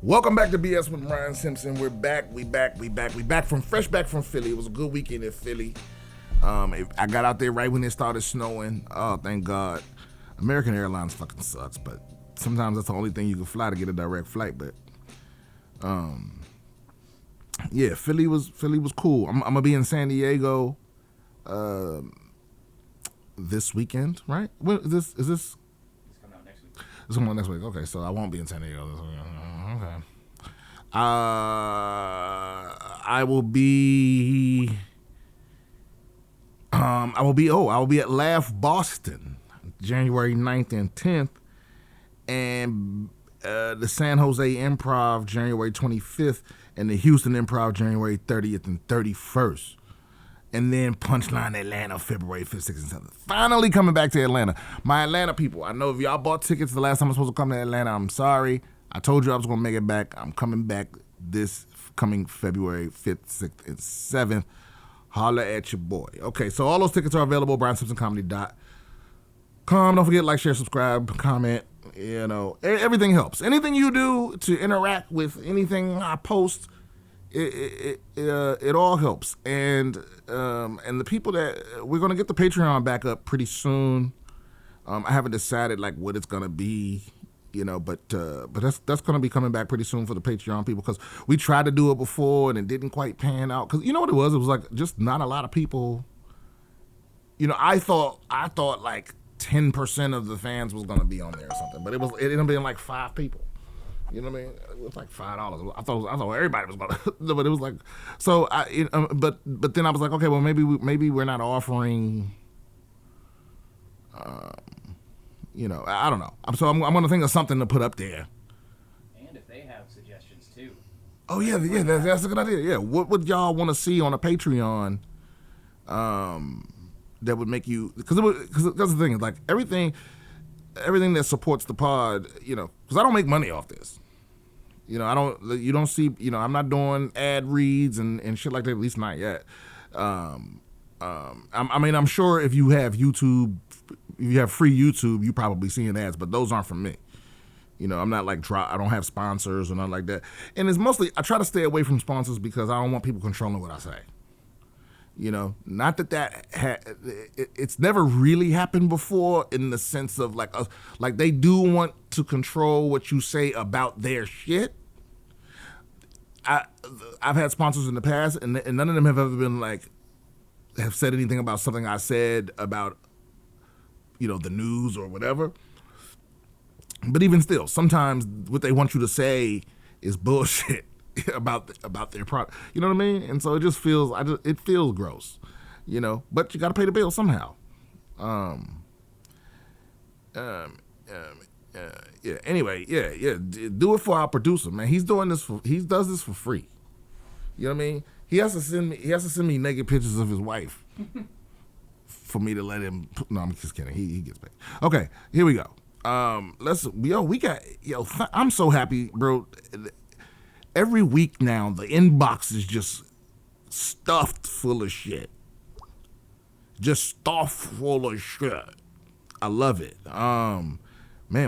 Welcome back to BS with Brian Simpson. We're back. We back from Philly. It was a good weekend in Philly. I got out there right when it started snowing. Oh, thank God. American Airlines fucking sucks, but sometimes that's the only thing you can fly to get a direct flight. But yeah, Philly was cool. I'm gonna be in San Diego this weekend, right? When is this? It's coming out next week. It's coming out next week. Okay, so I won't be in San Diego this week. Okay. I will be at Laugh Boston January 9th and 10th, and the San Jose Improv January 25th, and the Houston Improv January 30th and 31st. And then Punchline Atlanta February 5th, 6th, and 7th. Finally coming back to Atlanta. My Atlanta people, I know if y'all bought tickets the last time I was supposed to come to Atlanta, I'm sorry. I told you I was going to make it back. I'm coming back this coming February 5th, 6th, and 7th. Holla at your boy. Okay, so all those tickets are available, briansimpsoncomedy.com. Don't forget, like, share, subscribe, comment. You know, everything helps. Anything you do to interact with anything I post, it all helps. And the people that we're gonna get the Patreon back up pretty soon. I haven't decided like what it's gonna be, you know, but that's gonna be coming back pretty soon for the Patreon people, because we tried to do it before and it didn't quite pan out. Because you know what it was like just not a lot of people. You know, I thought like 10% of the fans was gonna be on there or something, but it ended up being like 5 people. You know what I mean? It was like $5. I thought everybody was gonna, but it was like, so but then I was like, okay, well maybe we're not offering, you know, I don't know. So I'm gonna think of something to put up there. And if they have suggestions too. Oh yeah, that's a good idea. Yeah, what would y'all want to see on a Patreon? That would make you, because that's the thing. Like everything that supports the pod, you know, because I don't make money off this. You know, you don't see, you know, I'm not doing ad reads and shit like that, at least not yet. I mean, I'm sure if you have YouTube, if you have free YouTube, you're probably seeing ads, but those aren't from me. You know, I'm not like, I don't have sponsors or nothing like that. And it's mostly, I try to stay away from sponsors because I don't want people controlling what I say. You know, not that it's never really happened before in the sense of like they do want to control what you say about their shit. I've had sponsors in the past, and none of them have ever been like, have said anything about something I said about, you know, the news or whatever. But even still, sometimes what they want you to say is bullshit about their product. You know what I mean? And so it just feels, it feels gross, you know, but you got to pay the bill somehow. Yeah. Anyway, yeah. Do it for our producer, man. He does this for free. You know what I mean? He has to send me naked pictures of his wife for me to let him. No, I'm just kidding. He gets paid. Okay, here we go. I'm so happy, bro. Every week now, the inbox is just stuffed full of shit. Just stuffed full of shit. I love it. Man,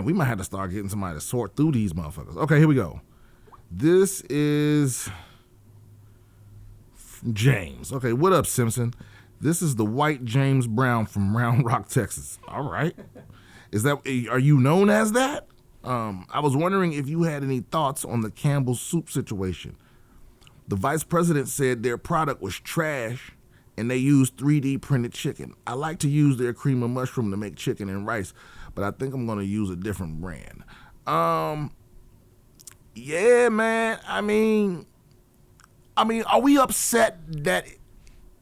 we might have to start getting somebody to sort through these motherfuckers. Okay, here we go. This is James. Okay, what up, Simpson? This is the white James Brown from Round Rock, Texas. All right. Are you known as that? I was wondering if you had any thoughts on the Campbell's soup situation. The vice president said their product was trash and they used 3D printed chicken. I like to use their cream of mushroom to make chicken and rice, but I think I'm going to use a different brand. Yeah, man. I mean, are we upset that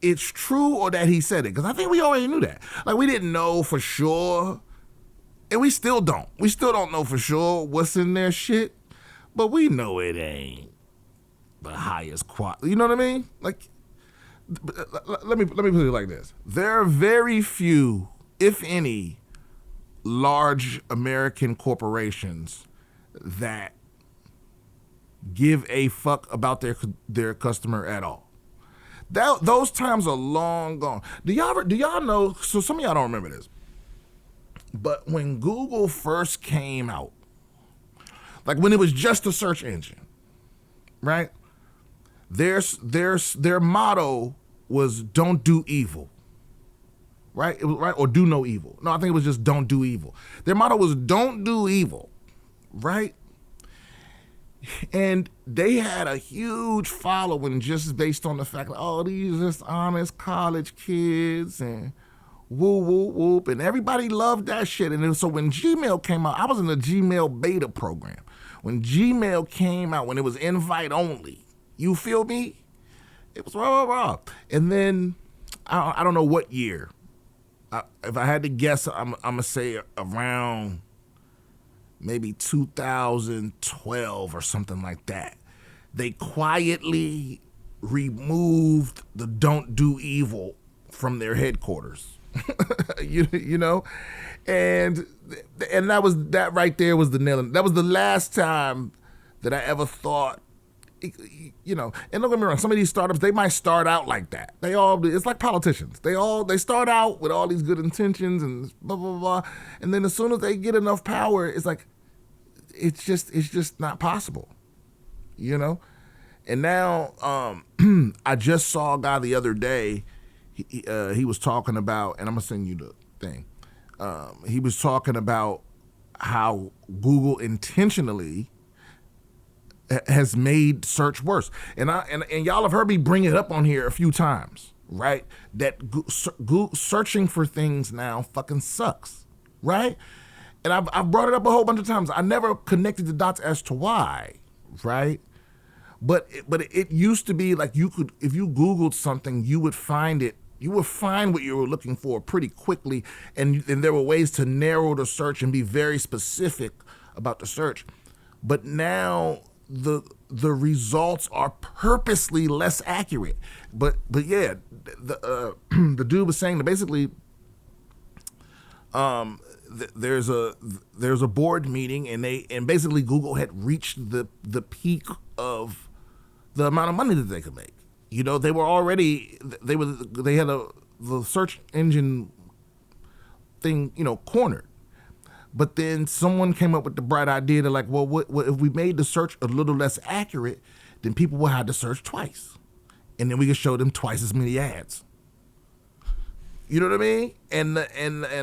it's true or that he said it? Because I think we already knew that. Like, we didn't know for sure. And we still don't. We still don't know for sure what's in their shit, but we know it ain't the highest quality. You know what I mean? Like, let me put it like this: there are very few, if any, large American corporations that give a fuck about their customer at all. Those times are long gone. Do y'all know? So some of y'all don't remember this. But when Google first came out, like when it was just a search engine, right? Their motto was "Don't do evil." Right? It was right, or do no evil. No, I think it was just don't do evil. Their motto was don't do evil, right? And they had a huge following just based on the fact that, oh, these are just honest college kids and whoop, whoop, whoop. And everybody loved that shit. And then, so when Gmail came out, I was in the Gmail beta program. When Gmail came out, when it was invite only, you feel me? It was rah. And then, I don't know what year. If I had to guess, I'm going to say around maybe 2012 or something like that. They quietly removed the don't do evil from their headquarters. you know? And that right there was the nail. That was the last time that I ever thought, you know, and don't get me wrong, some of these startups, they might start out like that. It's like politicians. They start out with all these good intentions and blah, blah, blah. And then as soon as they get enough power, it's like, it's just not possible, you know? And now, I just saw a guy the other day, he was talking about, and I'm gonna send you the thing. He was talking about how Google intentionally has made search worse, and y'all have heard me bring it up on here a few times, right? That searching for things now fucking sucks, right? And I've brought it up a whole bunch of times. I never connected the dots as to why, right? But it used to be like you could, if you Googled something, you would find it. You would find what you were looking for pretty quickly, and there were ways to narrow the search and be very specific about the search. But now the results are purposely less accurate. But yeah, the dude was saying that basically, there's a board meeting, and basically Google had reached the peak of the amount of money that they could make. You know, they had the search engine thing, you know, cornered. But then someone came up with the bright idea that, like, well, what if we made the search a little less accurate, then people will have to search twice, and then we can show them twice as many ads. You know what I mean? And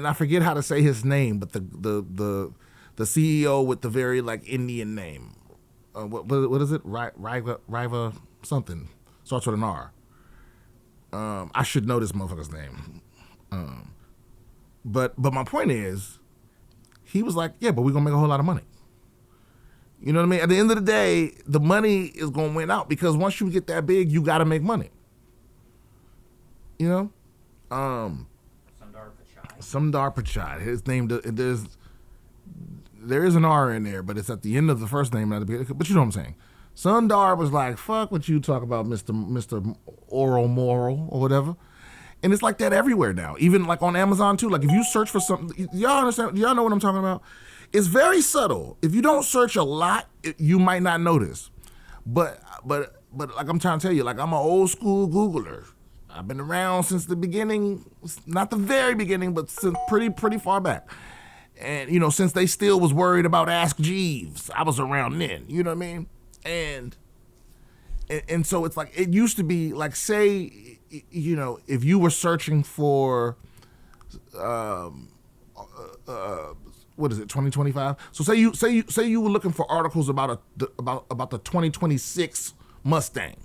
I forget how to say his name, but the CEO with the very like Indian name, what is it? Riva something, starts with an R. I should know this motherfucker's name. But my point is, he was like, yeah, but we're gonna make a whole lot of money. You know what I mean? At the end of the day, the money is gonna win out, because once you get that big, you gotta make money. You know? Sundar Pichai. His name, there is an R in there, but it's at the end of the first name. But you know what I'm saying. Sundar was like, fuck what you talk about, Mr. Oral Moral or whatever. And it's like that everywhere now, even like on Amazon too. Like if you search for something, y'all understand, y'all know what I'm talking about? It's very subtle. If you don't search a lot, you might not notice. But like I'm trying to tell you, like I'm an old school Googler. I've been around since the beginning, not the very beginning, but since pretty far back. And, you know, since they still was worried about Ask Jeeves, I was around then, you know what I mean? And so it's like, it used to be like, say, you know, if you were searching for, what is it, 2025? So say you were looking for articles about the 2026 Mustang,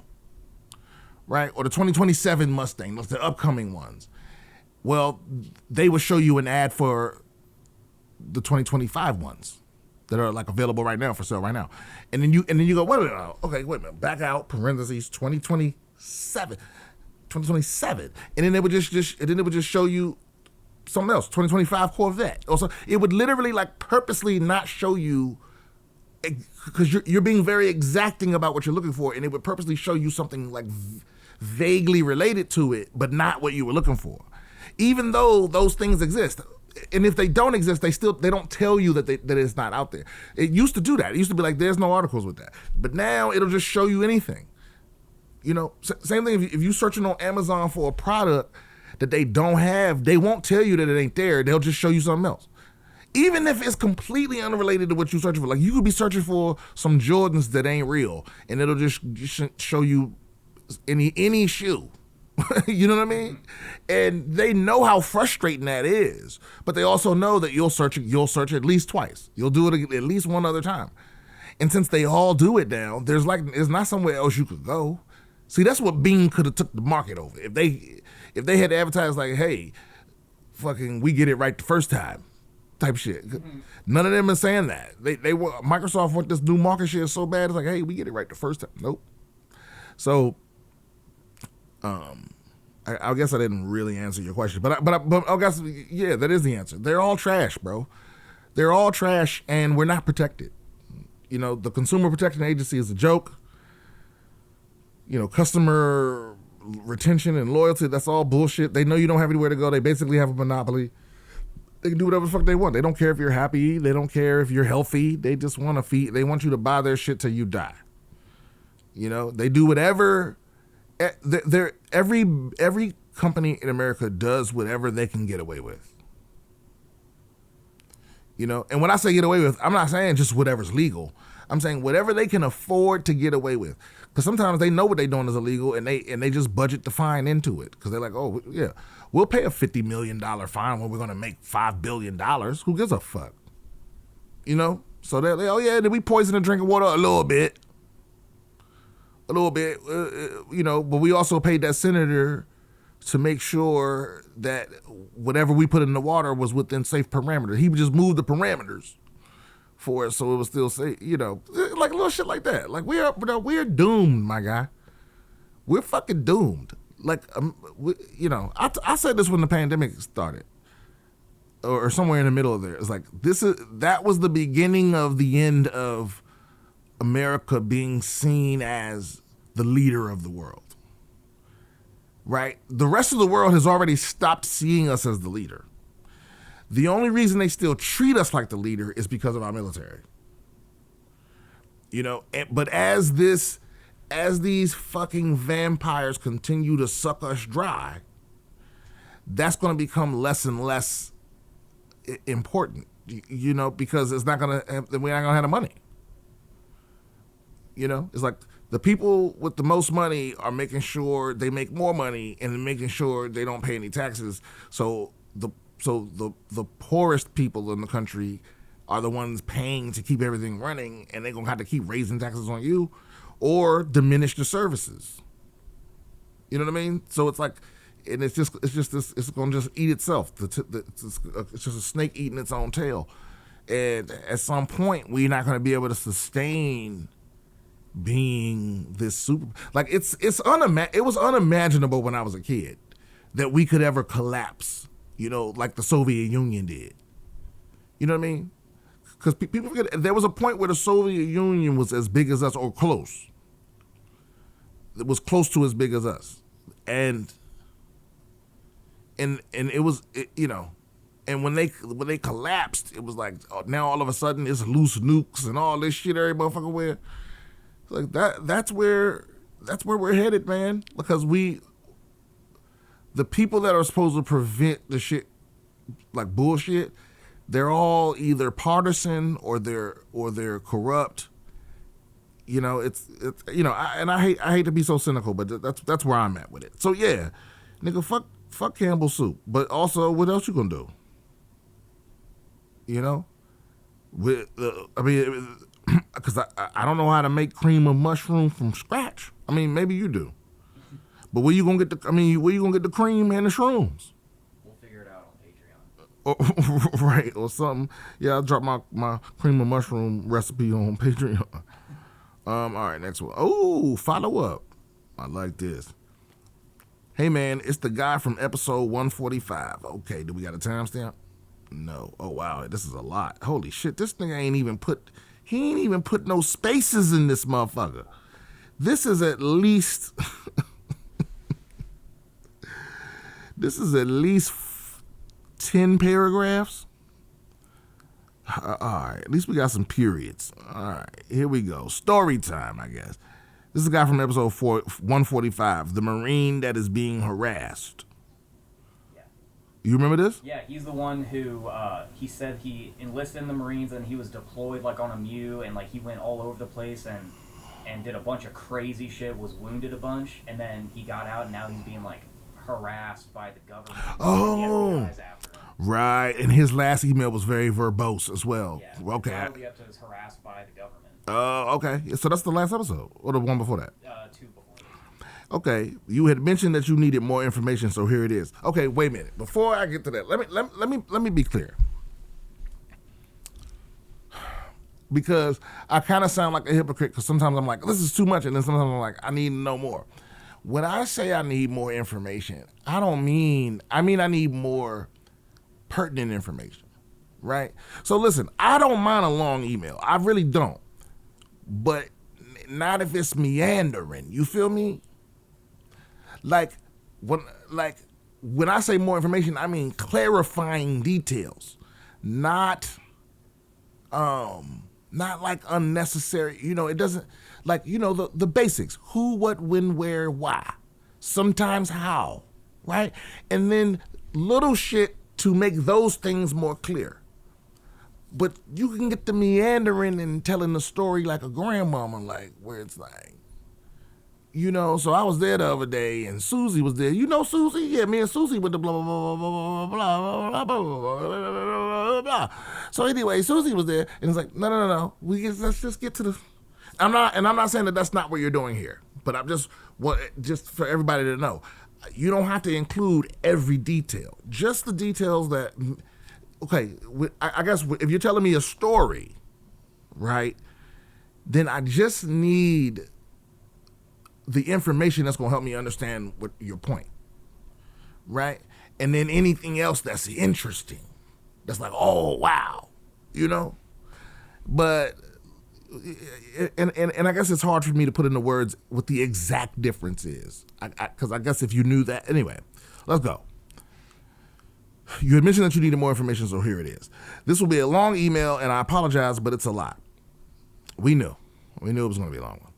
right? Or the 2027 Mustang, those the upcoming ones. Well, they would show you an ad for the 2025 ones that are like available right now for sale right now. And then you go, wait a minute, okay, wait a minute, back out, parentheses, 2027. And then it would just show you something else, 2025 Corvette. Also, it would literally like purposely not show you, because you're being very exacting about what you're looking for, and it would purposely show you something like vaguely related to it, but not what you were looking for. Even though those things exist. And if they don't exist, they don't tell you that it's not out there. It used to do that. It used to be like, there's no articles with that. But now it'll just show you anything. You know, same thing if you're searching on Amazon for a product that they don't have, they won't tell you that it ain't there. They'll just show you something else. Even if it's completely unrelated to what you're searching for. Like, you could be searching for some Jordans that ain't real, and it'll just show you any shoe. You know what I mean? And they know how frustrating that is, but they also know that you'll search at least twice. You'll do it at least one other time. And since they all do it now, there's not somewhere else you could go. See, that's what Bing could have took the market over. If they had advertised like, hey, fucking, we get it right the first time, type shit. None of them are saying that. Microsoft want this new market share so bad. It's like, hey, we get it right the first time. Nope. So, I guess I didn't really answer your question, but I guess, yeah, that is the answer. They're all trash, bro. They're all trash, and we're not protected. You know, the Consumer Protection Agency is a joke. You know, customer retention and loyalty, that's all bullshit. They know you don't have anywhere to go. They basically have a monopoly. They can do whatever the fuck they want. They don't care if you're happy. They don't care if you're healthy. They just want to feed. They want you to buy their shit till you die. You know, they do whatever. Every company in America does whatever they can get away with. You know, and when I say get away with, I'm not saying just whatever's legal. I'm saying whatever they can afford to get away with. Because sometimes they know what they're doing is illegal, and they just budget the fine into it. Because they're like, oh, yeah, we'll pay a $50 million fine when we're going to make $5 billion. Who gives a fuck? You know? So they're like, oh, yeah, did we poison the drinking water? A little bit. You know, but we also paid that senator to make sure that whatever we put in the water was within safe parameters. He would just move the parameters for it so it was still safe, you know, like little shit like that. Like, we're doomed, my guy. We're fucking doomed. Like, you know, I said this when the pandemic started, or somewhere in the middle of there. It's like, that was the beginning of the end of America being seen as the leader of the world. Right? The rest of the world has already stopped seeing us as the leader. The only reason they still treat us like the leader is because of our military. You know, but as these fucking vampires continue to suck us dry, that's going to become less and less important. You know, because we're not going to have the money. You know, it's like the people with the most money are making sure they make more money and making sure they don't pay any taxes. So the poorest people in the country are the ones paying to keep everything running, and they're gonna have to keep raising taxes on you or diminish the services. You know what I mean? So it's like, and it's gonna just eat itself. It's just a snake eating its own tail. And at some point, we're not gonna be able to sustain being this super, like, it was unimaginable when I was a kid that we could ever collapse, you know, like the Soviet Union did. You know what I mean? Because people forget, there was a point where the Soviet Union was as big as us, or close. It was close to as big as us, and it was, you know, and when they collapsed, it was like, oh, now all of a sudden it's loose nukes and all this shit every motherfucker wear. Like that's where we're headed, man. Because the people that are supposed to prevent the shit, like bullshit, they're all either partisan or they're corrupt. You know, it's you know, I hate to be so cynical, but that's where I'm at with it. So yeah, nigga, fuck Campbell's soup. But also, what else you gonna do? You know, because I don't know how to make cream of mushroom from scratch. I mean, maybe you do. But where you gonna get the cream and the shrooms? We'll figure it out on Patreon. Right, or something. Yeah, I'll drop my cream of mushroom recipe on Patreon. All right, next one. Oh, follow up. I like this. Hey man, it's the guy from episode 145. Okay, do we got a timestamp? No. Oh wow, this is a lot. Holy shit, this thing ain't even put no spaces in this motherfucker. This is at least 10 paragraphs. All right, at least we got some periods. All right, here we go. Story time, I guess. This is a guy from episode 145, the Marine that is being harassed. Yeah. You remember this? Yeah, he's the one who he said he enlisted in the Marines and he was deployed like on a MEU and like he went all over the place and did a bunch of crazy shit, was wounded a bunch, and then he got out and now he's being like harassed by the government. Oh, right. And his last email was very verbose as well. Yeah, okay. Probably up to his harassed by the government. Okay. So that's the last episode, or the one before that? 2 before this. Okay, you had mentioned that you needed more information, so here it is. Okay, wait a minute. Before I get to that, let me be clear, because I kind of sound like a hypocrite. Because sometimes I'm like, this is too much, and then sometimes I'm like, I need to know more. When I say I need more information, I mean I need more pertinent information, right? So listen, I don't mind a long email. I really don't, but not if it's meandering. You feel me? Like when I say more information, I mean clarifying details, not like unnecessary. It doesn't, like, the basics: who, what, when, where, why, sometimes how, right? And then little shit to make those things more clear. But you can get the meandering and telling the story like a grandmama, like where it's like, so I was there the other day and Susie was there. You know Susie? Yeah, me and Susie with the blah, blah, blah, blah, blah, blah, blah, blah, blah. So anyway, Susie was there and it's like, no. Let's just get to the... I'm not saying that that's not what you're doing here, but I'm just for everybody to know. You don't have to include every detail. Just the details that... Okay, I guess if you're telling me a story, right, then I just need the information that's going to help me understand what your point, right? And then anything else that's interesting, that's like, oh, wow, But, and I guess it's hard for me to put into words what the exact difference is, because I guess if you knew that, anyway, let's go. You had mentioned that you needed more information, so here it is. This will be a long email, and I apologize, but it's a lot. We knew it was going to be a long one.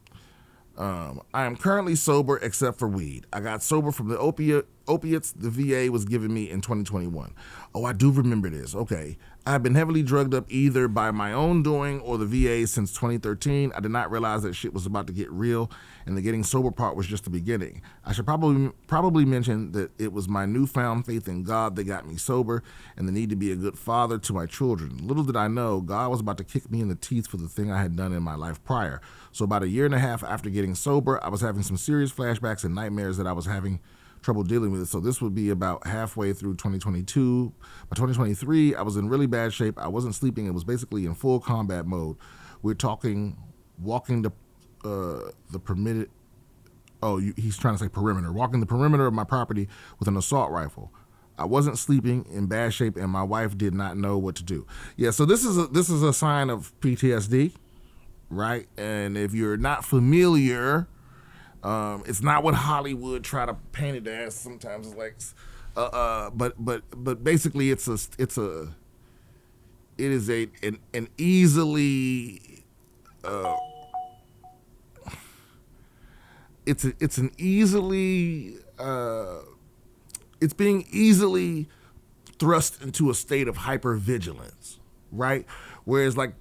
I am currently sober except for weed. I got sober from the opiates the VA was giving me in 2021. Oh, I do remember this. Okay. I've been heavily drugged up either by my own doing or the VA since 2013. I did not realize that shit was about to get real, and the getting sober part was just the beginning. I should probably mention that it was my newfound faith in God that got me sober and the need to be a good father to my children. Little did I know, God was about to kick me in the teeth for the thing I had done in my life prior. So about 1.5 years after getting sober, I was having some serious flashbacks and nightmares that I was having trouble dealing with it. So this would be about halfway through 2022. By 2023, I was in really bad shape. I wasn't sleeping. It was basically in full combat mode. We're talking walking the permitted... Oh, he's trying to say perimeter. Walking the perimeter of my property with an assault rifle. I wasn't sleeping, in bad shape, and my wife did not know what to do. Yeah, so this is a sign of PTSD, right? And if you're not familiar... it's not what Hollywood try to paint it as. Sometimes it's like, but basically it's an easily, it's being easily thrust into a state of hyper-vigilance, right? Whereas like,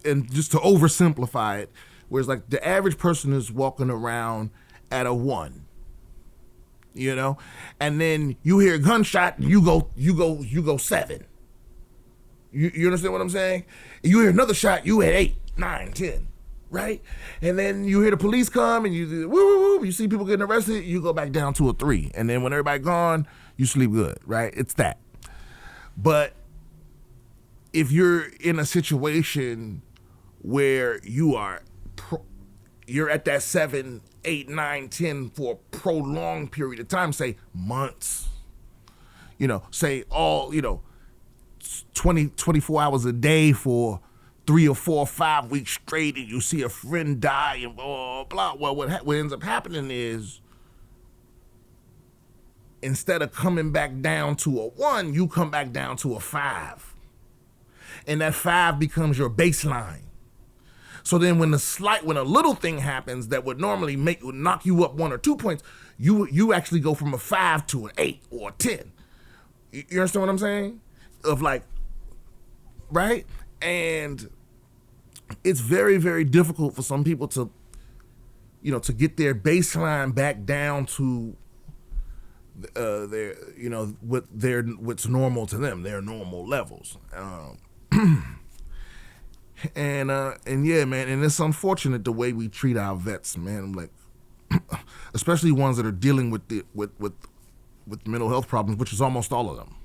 and just to oversimplify it, whereas like the average person is walking around at a 1, and then you hear a gunshot, you go 7. You understand what I'm saying? You hear another shot, you at 8, 9, 10, right? And then you hear the police come and you woo, you see people getting arrested, you go back down to a 3. And then when everybody gone, you sleep good, right? It's that. But if you're in a situation where you're at that 7, 8, 9, 10 for a prolonged period of time, say months, say all, 24 hours a day for 3 or 4 or 5 weeks straight, and you see a friend die and blah, blah. Well, what ends up happening is instead of coming back down to a 1, you come back down to a 5. And that 5 becomes your baseline. So then when a little thing happens that would normally knock you up 1 or 2 points, you actually go from a 5 to an 8 or a 10. You understand what I'm saying? Of like, right? And it's very, very difficult for some people to, to get their baseline back down to what's normal to them, their normal levels. And yeah, man, and it's unfortunate the way we treat our vets, man. Like, especially ones that are dealing with mental health problems, which is almost all of them.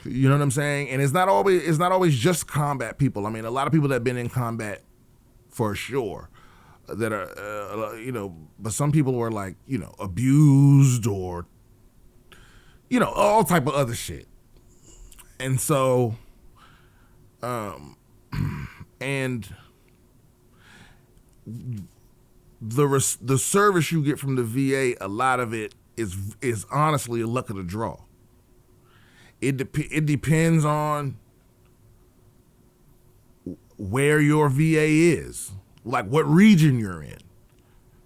You know what I'm saying? And it's not always just combat people. I mean, a lot of people that have been in combat for sure that are, but some people were like, abused or, all type of other shit. And so, and the service you get from the VA, a lot of it is honestly a luck of the draw. It depends on where your VA is, like what region you're in,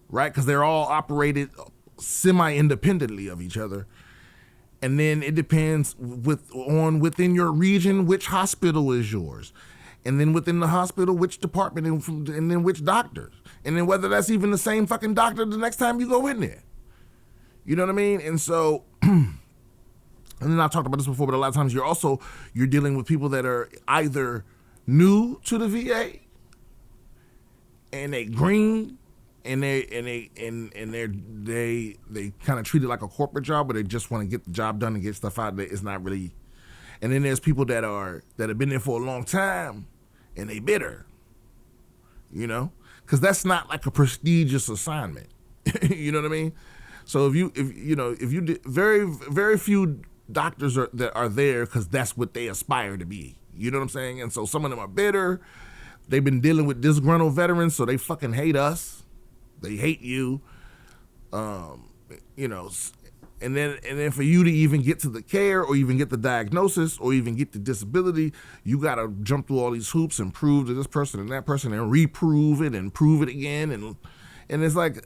right? Because they're all operated semi-independently of each other. And then it depends within your region, which hospital is yours. And then within the hospital, which department and then which doctors. And then whether that's even the same fucking doctor the next time you go in there. You know what I mean? And so, and then I've talked about this before, but a lot of times you're dealing with people that are either new to the VA and they green and they kind of treat it like a corporate job, but they just want to get the job done and get stuff out that is not really. And then there's people that have been there for a long time and they bitter, because that's not like a prestigious assignment. You know what I mean? So if you did, very, very few doctors that are there because that's what they aspire to be. You know what I'm saying? And so some of them are bitter. They've been dealing with disgruntled veterans, so they fucking hate us. They hate you. And then for you to even get to the care or even get the diagnosis or even get the disability, you got to jump through all these hoops and prove to this person and that person and reprove it and prove it again. And it's like,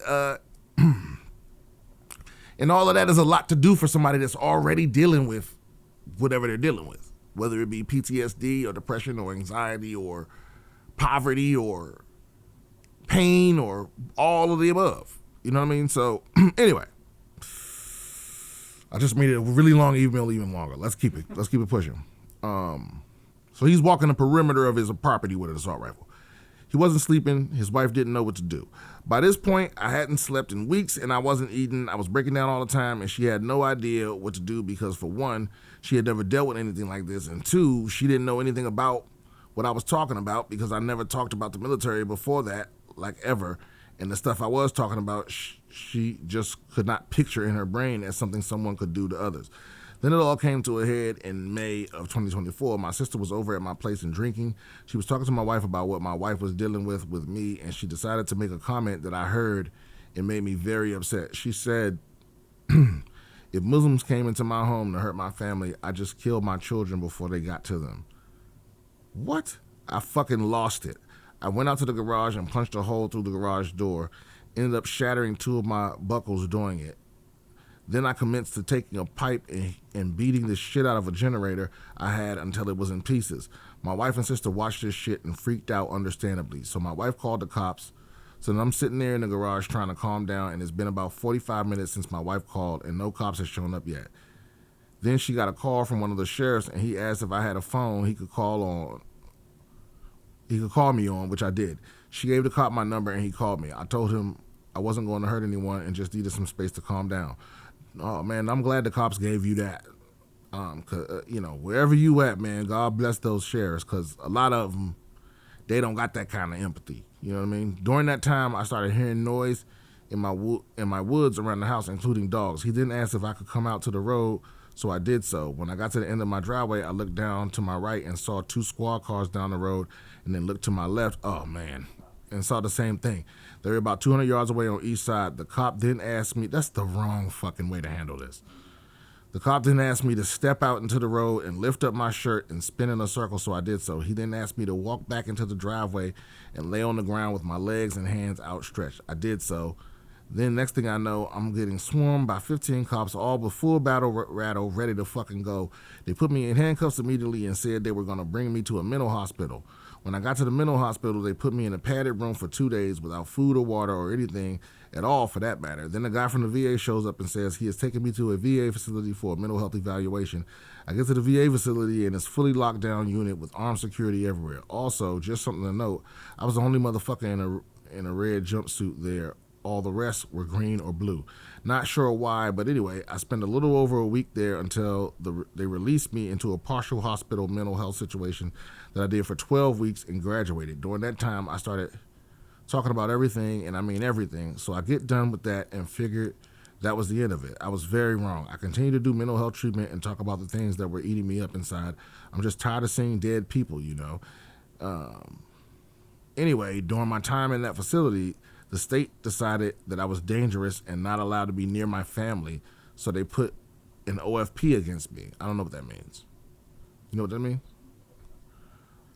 and all of that is a lot to do for somebody that's already dealing with whatever they're dealing with, whether it be PTSD or depression or anxiety or poverty or pain or all of the above. You know what I mean? So anyway, I just made it a really long email even longer. Let's keep it pushing. So he's walking the perimeter of his property with an assault rifle. He wasn't sleeping. His wife didn't know what to do. By this point, I hadn't slept in weeks and I wasn't eating. I was breaking down all the time and she had no idea what to do because, for one, she had never dealt with anything like this. And two, she didn't know anything about what I was talking about because I never talked about the military before that, like ever. And the stuff I was talking about, she just could not picture in her brain as something someone could do to others. Then it all came to a head in May of 2024. My sister was over at my place and drinking. She was talking to my wife about what my wife was dealing with me, and she decided to make a comment that I heard and made me very upset. She said, if Muslims came into my home to hurt my family, I just killed my children before they got to them. What? I fucking lost it. I went out to the garage and punched a hole through the garage door, ended up shattering 2 of my buckles doing it. Then I commenced to taking a pipe and beating the shit out of a generator I had until it was in pieces. My wife and sister watched this shit and freaked out understandably. So my wife called the cops. So then I'm sitting there in the garage trying to calm down, and it's been about 45 minutes since my wife called and no cops have shown up yet. Then she got a call from one of the sheriffs and he asked if I had a phone he could call me on, which I did. She gave the cop my number and he called me. I told him I wasn't going to hurt anyone and just needed some space to calm down. Oh man, I'm glad the cops gave you that. Cause, wherever you at, man, God bless those sheriffs, because a lot of them, they don't got that kind of empathy. You know what I mean? During that time, I started hearing noise in my woods around the house, including dogs. He then asked if I could come out to the road, so I did so. When I got to the end of my driveway, I looked down to my right and saw 2 squad cars down the road, and then looked to my left. Oh man. And saw the same thing. They were about 200 yards away on each side. The cop then asked me, that's the wrong fucking way to handle this. The cop then asked me to step out into the road and lift up my shirt and spin in a circle, so I did so. He then asked me to walk back into the driveway and lay on the ground with my legs and hands outstretched. I did so. Then next thing I know, I'm getting swarmed by 15 cops, all with full battle rattle, ready to fucking go. They put me in handcuffs immediately and said they were going to bring me to a mental hospital. When I got to the mental hospital, they put me in a padded room for 2 days without food or water or anything at all, for that matter. Then the guy from the VA shows up and says he has taken me to a VA facility for a mental health evaluation. I get to the VA facility and it's fully locked down unit with armed security everywhere. Also, just something to note, I was the only motherfucker in a red jumpsuit there. All the rest were green or blue. Not sure why, but anyway, I spent a little over a week there until they released me into a partial hospital mental health situation that I did for 12 weeks and graduated. During that time, I started talking about everything, and I mean everything. So I get done with that and figured that was the end of it. I was very wrong. I continue to do mental health treatment and talk about the things that were eating me up inside. I'm just tired of seeing dead people, you know. Anyway, during my time in that facility, the state decided that I was dangerous and not allowed to be near my family, so they put an OFP against me. I don't know what that means. You know what that means?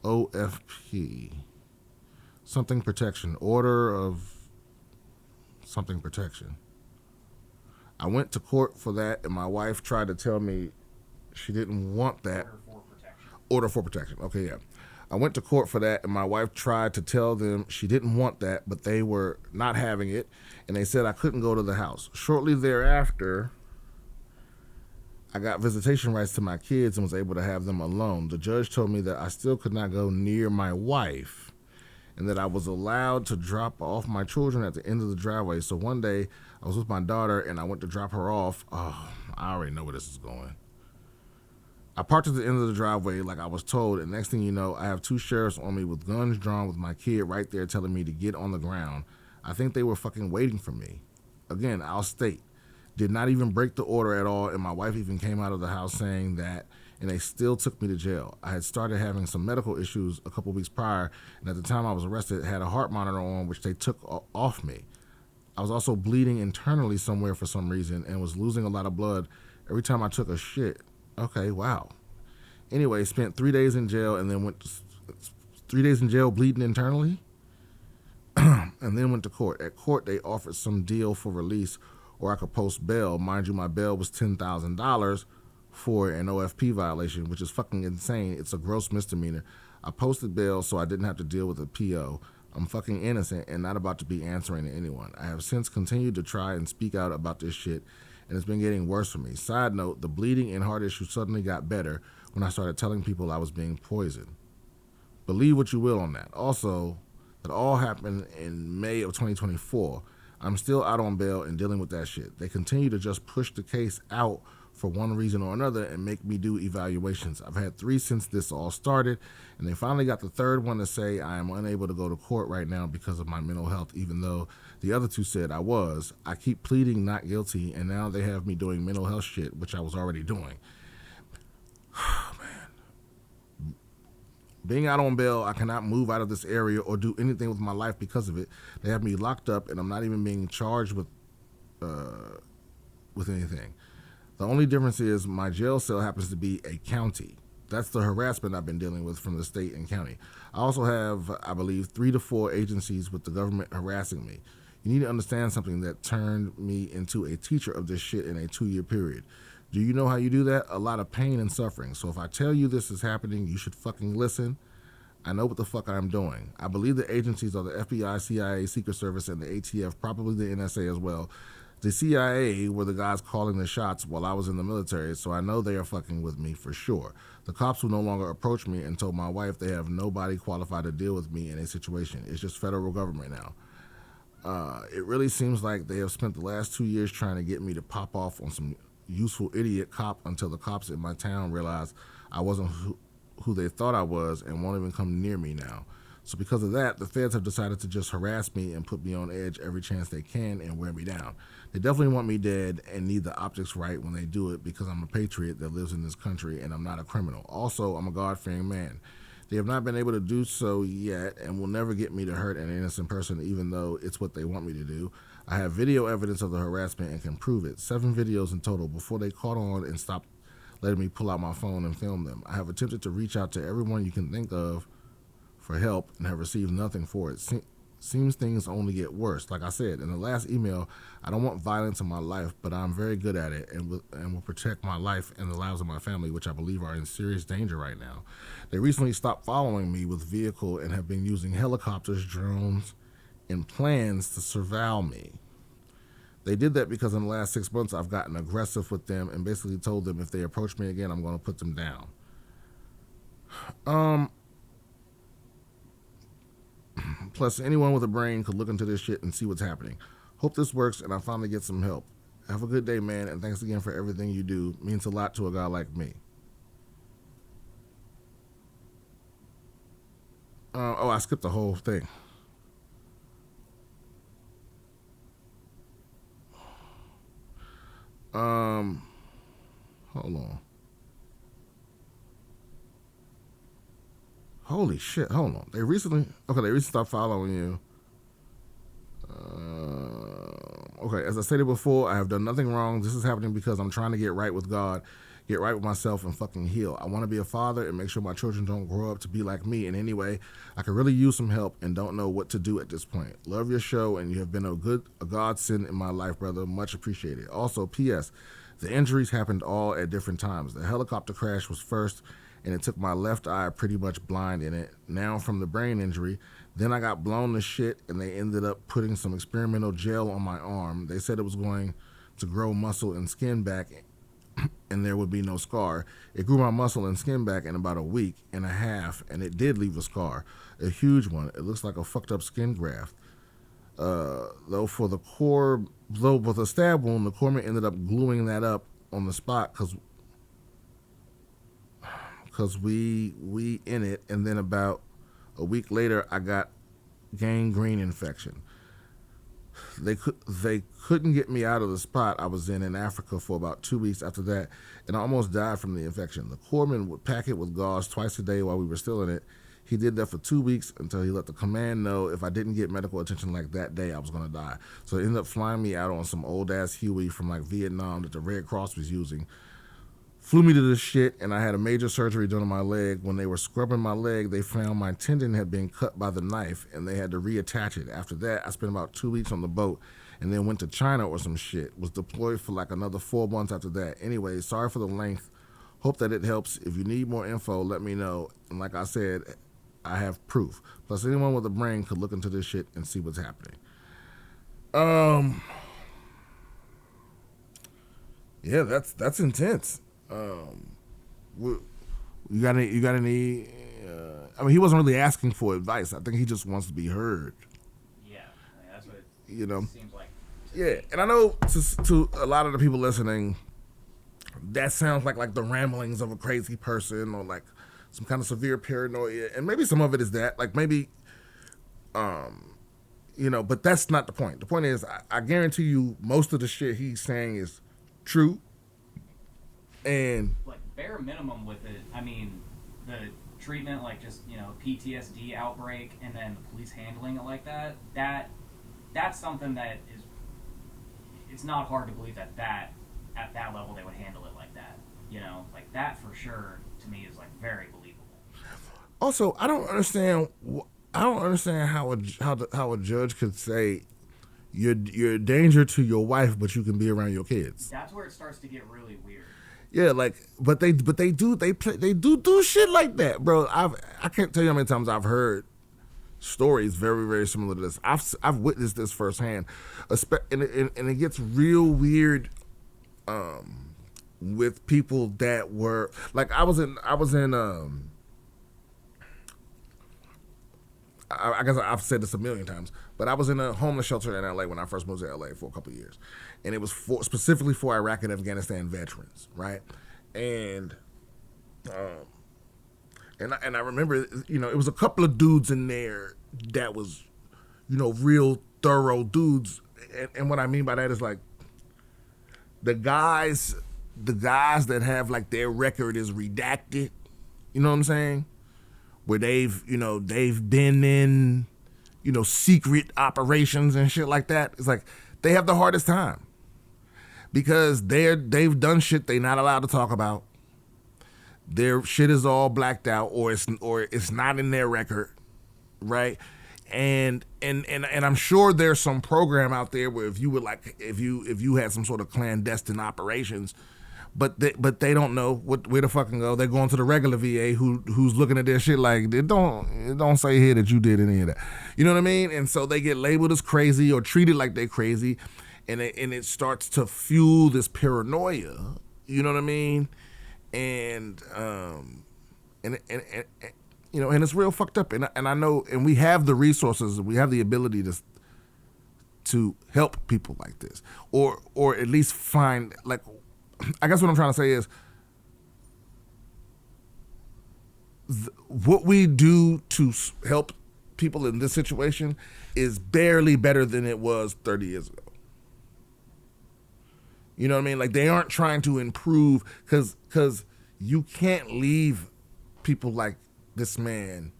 OFP. Something protection. Order of something protection. I went to court for that, and my wife tried to tell me she didn't want that. Order for protection. Order for protection. Okay, yeah. I went to court for that, and my wife tried to tell them she didn't want that, but they were not having it, and they said I couldn't go to the house. Shortly thereafter, I got visitation rights to my kids and was able to have them alone. The judge told me that I still could not go near my wife and that I was allowed to drop off my children at the end of the driveway. So one day, I was with my daughter, and I went to drop her off. Oh, I already know where this is going. I parked at the end of the driveway like I was told, and next thing you know, I have 2 sheriffs on me with guns drawn with my kid right there telling me to get on the ground. I think they were fucking waiting for me. Again, I'll state, did not even break the order at all, and my wife even came out of the house saying that, and they still took me to jail. I had started having some medical issues a couple weeks prior, and at the time I was arrested, had a heart monitor on, which they took off me. I was also bleeding internally somewhere for some reason and was losing a lot of blood every time I took a shit. Okay, wow. Anyway, spent 3 days in jail and then went to 3 days in jail bleeding internally and then went to court. At court, they offered some deal for release or I could post bail. Mind you, my bail was $10,000 for an OFP violation, which is fucking insane. It's a gross misdemeanor. I posted bail so I didn't have to deal with a PO. I'm fucking innocent and not about to be answering to anyone. I have since continued to try and speak out about this shit, and it's been getting worse for me. Side note, the bleeding and heart issue suddenly got better when I started telling people I was being poisoned. Believe what you will on that. Also, that all happened in May of 2024. I'm still out on bail and dealing with that shit. They continue to just push the case out for one reason or another and make me do evaluations. I've had 3 since this all started, and they finally got the 3rd one to say I am unable to go to court right now because of my mental health, even though the other 2 said I was. I keep pleading not guilty, and now they have me doing mental health shit, which I was already doing. Man. Being out on bail, I cannot move out of this area or do anything with my life because of it. They have me locked up, and I'm not even being charged with anything. The only difference is my jail cell happens to be a county. That's the harassment I've been dealing with from the state and county. I also have, I believe, 3 to 4 agencies with the government harassing me. You need to understand something that turned me into a teacher of this shit in a 2-year period. Do you know how you do that? A lot of pain and suffering. So if I tell you this is happening, you should fucking listen. I know what the fuck I'm doing. I believe the agencies are the FBI, CIA, Secret Service, and the ATF, probably the NSA as well. The CIA were the guys calling the shots while I was in the military, so I know they are fucking with me for sure. The cops will no longer approach me and told my wife they have nobody qualified to deal with me in a situation. It's just federal government now. It really seems like they have spent the last 2 years trying to get me to pop off on some useful idiot cop until the cops in my town realized I wasn't who they thought I was and won't even come near me now. So because of that, the feds have decided to just harass me and put me on edge every chance they can and wear me down. They definitely want me dead and need the optics right when they do it because I'm a patriot that lives in this country and I'm not a criminal. Also, I'm a God-fearing man. They have not been able to do so yet and will never get me to hurt an innocent person, even though it's what they want me to do. I have video evidence of the harassment and can prove it. 7 videos in total before they caught on and stopped letting me pull out my phone and film them. I have attempted to reach out to everyone you can think of for help and have received nothing for it. Seems things only get worse. Like I said in the last email, I don't want violence in my life, but I'm very good at it and will protect my life and the lives of my family, which I believe are in serious danger right now. They recently stopped following me with vehicle and have been using helicopters, drones, and plans to surveil me. They did that because in the last 6 months I've gotten aggressive with them and basically told them if they approach me again, I'm going to put them down. Plus, anyone with a brain could look into this shit and see what's happening. Hope this works and I finally get some help. Have a good day, man, and thanks again for everything you do. Means a lot to a guy like me. I skipped the whole thing. Hold on. Holy shit, hold on. They recently stopped following you. Okay, as I stated before, I have done nothing wrong. This is happening because I'm trying to get right with God, get right with myself, and fucking heal. I want to be a father and make sure my children don't grow up to be like me in any way. I could really use some help and don't know what to do at this point. Love your show, and you have been a godsend in my life, brother. Much appreciated. Also, P.S. The injuries happened all at different times. The helicopter crash was first, and it took my left eye pretty much blind in it. Now from the brain injury, then I got blown to shit, and they ended up putting some experimental gel on my arm. They said it was going to grow muscle and skin back, and there would be no scar. It grew my muscle and skin back in about a week and a half, and it did leave a scar, a huge one. It looks like a fucked up skin graft. Though with a stab wound, the corpsman ended up gluing that up on the spot because we in it, and then about a week later I got gangrene infection. They couldn't get me out of the spot I was in Africa for about 2 weeks after that, and I almost died from the infection. The corpsman would pack it with gauze twice a day while we were still in it. He did that for 2 weeks until he let the command know if I didn't get medical attention like that day, I was going to die. So they ended up flying me out on some old-ass Huey from like Vietnam that the Red Cross was using. Flew me to this shit, and I had a major surgery done on my leg. When they were scrubbing my leg, they found my tendon had been cut by the knife, and they had to reattach it. After that, I spent about 2 weeks on the boat, and then went to China or some shit. Was deployed for like another 4 months after that. Anyway, sorry for the length. Hope that it helps. If you need more info, let me know. And like I said, I have proof. Plus, anyone with a brain could look into this shit and see what's happening. Yeah, that's intense. You got any? I mean, he wasn't really asking for advice. I think he just wants to be heard. Yeah, I mean, that's what it seems like. Yeah, and I know to a lot of the people listening, that sounds like the ramblings of a crazy person or like some kind of severe paranoia, and maybe some of it is that, like maybe, but that's not the point. The point is, I guarantee you, most of the shit he's saying is true. And like bare minimum with it, I mean, the treatment, like just PTSD outbreak, and then the police handling it like that's something that is. It's not hard to believe that at that level they would handle it like that. Like that for sure to me is like very believable. Also, I don't understand how a judge could say you're a danger to your wife, but you can be around your kids. That's where it starts to get really weird. Yeah, but they do shit like that, bro. I can't tell you how many times I've heard stories very, very similar to this. I've witnessed this firsthand, and it gets real weird. With people that were like, I guess I've said this a million times, but I was in a homeless shelter in LA when I first moved to LA for a couple of years, and it was specifically for Iraq and Afghanistan veterans, right? And I remember, it was a couple of dudes in there that was, real thorough dudes, and what I mean by that is like the guys that have like their record is redacted, you know what I'm saying? where they've been in, secret operations and shit like that. It's like they have the hardest time because they've done shit they not allowed to talk about. Their shit is all blacked out, or it's not in their record, right? And I'm sure there's some program out there where if you had some sort of clandestine operations, but they don't know where to fucking go. They're going to the regular VA who's looking at their shit like it don't say here that you did any of that. You know what I mean? And so they get labeled as crazy or treated like they're crazy, and it starts to fuel this paranoia. You know what I mean? And it's real fucked up. And I know, and we have the resources, we have the ability to help people like this, or at least find, like, I guess what I'm trying to say is what we do to help people in this situation is barely better than it was 30 years ago. You know what I mean? Like, they aren't trying to improve because you can't leave people like this man.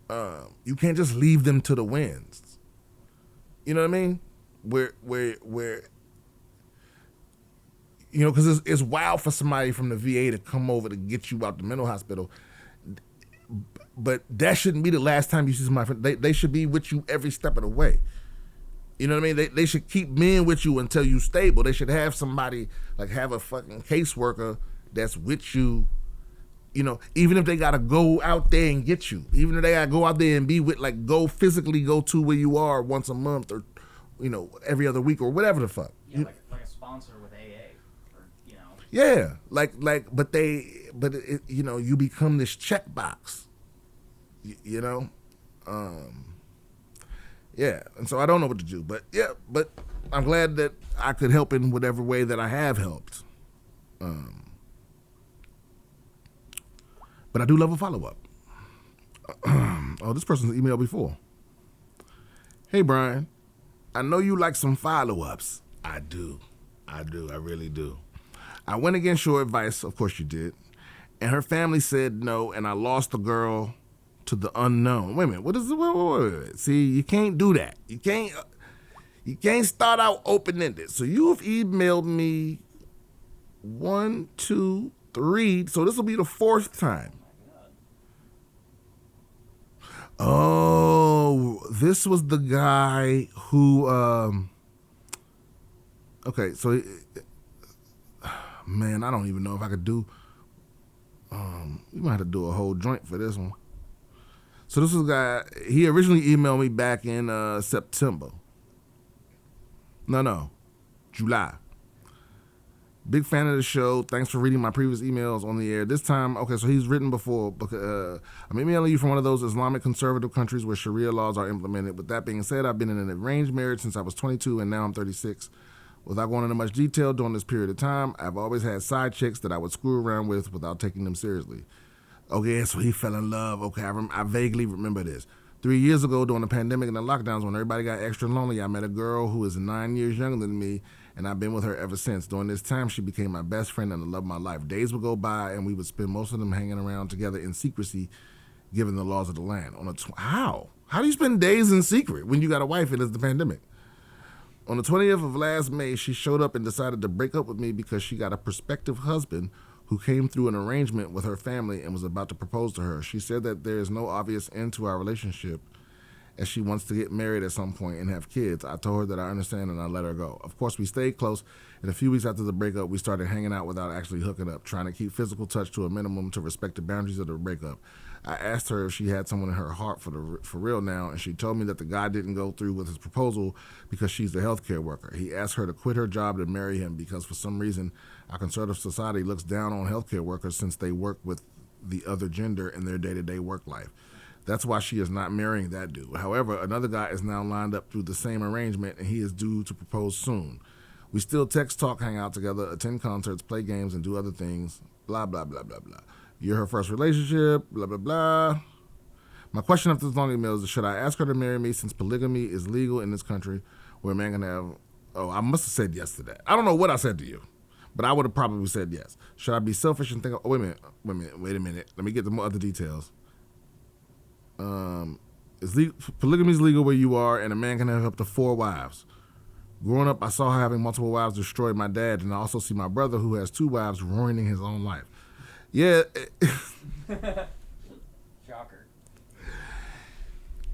You can't just leave them to the winds. You know what I mean? Where because it's wild for somebody from the VA to come over to get you out the mental hospital. But that shouldn't be the last time you see somebody. They should be with you every step of the way. You know what I mean? They should keep men with you until you stable. They should have somebody, like, have a fucking caseworker that's with you, even if they got to go out there and get you. Even if they got to go out there and be with, like, physically go to where you are once a month or, every other week or whatever the fuck. Yeah, like a sponsor with AA. Yeah, you become this checkbox, Yeah, and so I don't know what to do, but I'm glad that I could help in whatever way that I have helped. But I do love a follow-up. Oh, this person's emailed before. Hey, Brian, I know you like some follow-ups. I do. I really do. I went against your advice, of course you did, and her family said no, and I lost the girl to the unknown. Wait a minute, what is it? Wait. See, you can't do that. You can't start out open-ended. So you have emailed me 1, 2, 3. So this will be the 4th time. Oh, this was the guy who, okay, so, man, I don't even know if I could do, we might have to do a whole joint for this one. So this was a guy, he originally emailed me back in September. No, July. Big fan of the show. Thanks for reading my previous emails on the air. This time, okay, so he's written before. I'm emailing you from one of those Islamic conservative countries where Sharia laws are implemented. With that being said, I've been in an arranged marriage since I was 22 and now I'm 36. Without going into much detail during this period of time, I've always had side chicks that I would screw around with without taking them seriously. Okay, so he fell in love. Okay, I vaguely remember this. 3 years ago, during the pandemic and the lockdowns, when everybody got extra lonely, I met a girl who is 9 years younger than me, and I've been with her ever since. During this time, she became my best friend and the love of my life. Days would go by, and we would spend most of them hanging around together in secrecy, given the laws of the land. How? How do you spend days in secret when you got a wife and it's the pandemic? On the 20th of last May, she showed up and decided to break up with me because she got a prospective husband who came through an arrangement with her family and was about to propose to her. She said that there is no obvious end to our relationship as she wants to get married at some point and have kids. I told her that I understand and I let her go. Of course, we stayed close, and a few weeks after the breakup, we started hanging out without actually hooking up, trying to keep physical touch to a minimum to respect the boundaries of the breakup. I asked her if she had someone in her heart for real now, and she told me that the guy didn't go through with his proposal because she's a healthcare worker. He asked her to quit her job to marry him because for some reason our conservative society looks down on healthcare workers since they work with the other gender in their day-to-day work life. That's why she is not marrying that dude. However, another guy is now lined up through the same arrangement, and he is due to propose soon. We still text, talk, hang out together, attend concerts, play games, and do other things, blah, blah, blah, blah, blah. You're her first relationship, blah, blah, blah. My question after this long email is, should I ask her to marry me since polygamy is legal in this country where a man can have... Oh, I must have said yes to that. I don't know what I said to you, But I would have probably said yes. Should I be selfish and think? Oh, wait a minute. Let me get the other details. Polygamy is legal where you are, and a man can have up to 4 wives. Growing up, I saw how having multiple wives destroyed my dad, and I also see my brother who has 2 wives ruining his own life. Yeah. Shocker.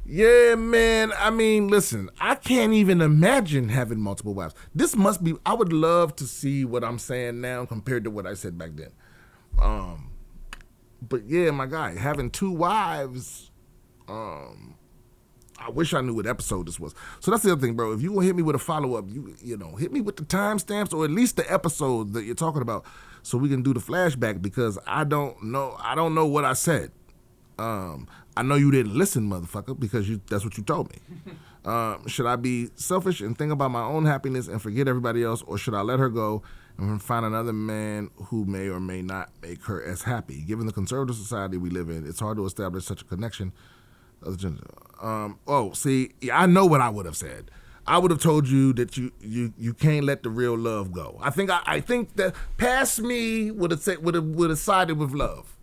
Yeah, man. I mean, listen, I can't even imagine having multiple wives. This must be, I would love to see what I'm saying now compared to what I said back then. But yeah, my guy, having 2 wives, I wish I knew what episode this was. So that's the other thing, bro. If you gonna hit me with a follow-up, you know, hit me with the timestamps or at least the episode that you're talking about so we can do the flashback, because I don't know what I said. I know you didn't listen, motherfucker, because that's what you told me. Should I be selfish and think about my own happiness and forget everybody else, or should I let her go and find another man who may or may not make her as happy? Given the conservative society we live in, it's hard to establish such a connection. I know what I would have said. I would have told you that you can't let the real love go. I think that past me would have sided with love,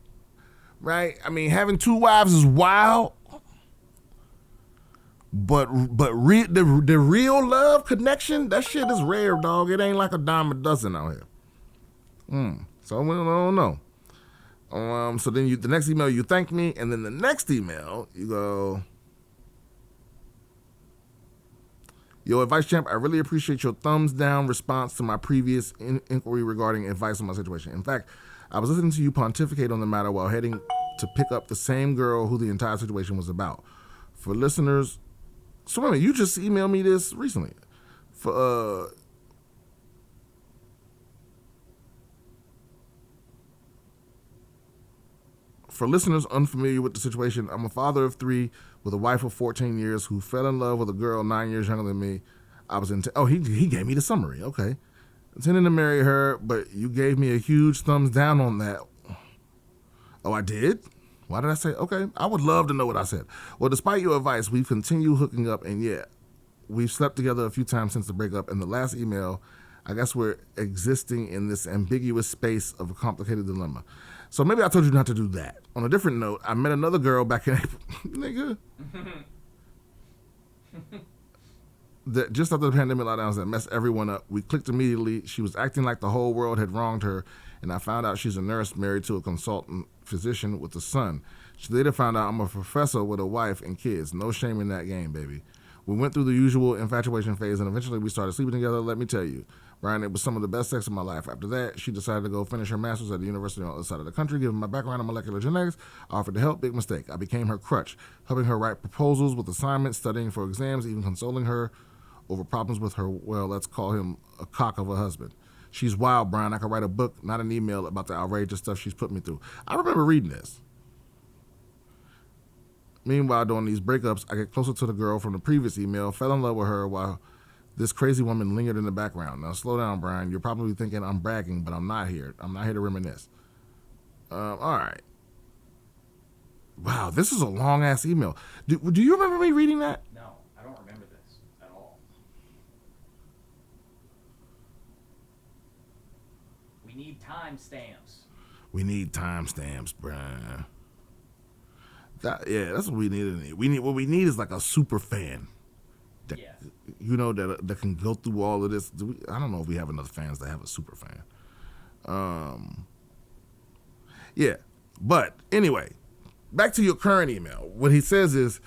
right? I mean, having 2 wives is wild, but the real love connection, that shit is rare, dog. It ain't like a dime a dozen out here. So I don't know. So then the next email, you thank me, and then the next email, you go, yo, Advice Champ, I really appreciate your thumbs down response to my previous inquiry regarding advice on my situation. In fact, I was listening to you pontificate on the matter while heading to pick up the same girl who the entire situation was about. For listeners, so wait a minute, you just emailed me this recently. For listeners unfamiliar with the situation, I'm a father of 3 with a wife of 14 years who fell in love with a girl 9 years younger than me. He gave me the summary. Okay. Intending to marry her, but you gave me a huge thumbs down on that. Oh, I did? Why did I say? Okay. I would love to know what I said. Well, despite your advice, we've continued hooking up, and yeah, we've slept together a few times since the breakup. And the last email, I guess we're existing in this ambiguous space of a complicated dilemma. So maybe I told you not to do that. On a different note, I met another girl back in April. Nigga. That just after the pandemic lockdowns that messed everyone up. We clicked immediately. She was acting like the whole world had wronged her, and I found out she's a nurse married to a consultant physician with a son. She later found out I'm a professor with a wife and kids. No shame in that game, baby. We went through the usual infatuation phase, and eventually we started sleeping together. Let me tell you, Brian, it was some of the best sex of my life. After that, she decided to go finish her master's at the university on the other side of the country. Given my background in molecular genetics, I offered to help. Big mistake. I became her crutch, helping her write proposals with assignments, studying for exams, even consoling her over problems with her, well, let's call him a cock of a husband. She's wild, Brian. I could write a book, not an email, about the outrageous stuff she's put me through. I remember reading this. Meanwhile, during these breakups, I get closer to the girl from the previous email, fell in love with her while this crazy woman lingered in the background. Now, slow down, Brian. You're probably thinking I'm bragging, but I'm not here. I'm not here to reminisce. All right. Wow, this is a long-ass email. Do you remember me reading that? No, I don't remember this at all. We need timestamps. We need timestamps, Brian. That's what we need. What we need is like a super fan. That, yeah. You know, that can go through all of this. I don't know if we have enough fans that have a super fan. Yeah. But anyway, back to your current email. What he says is,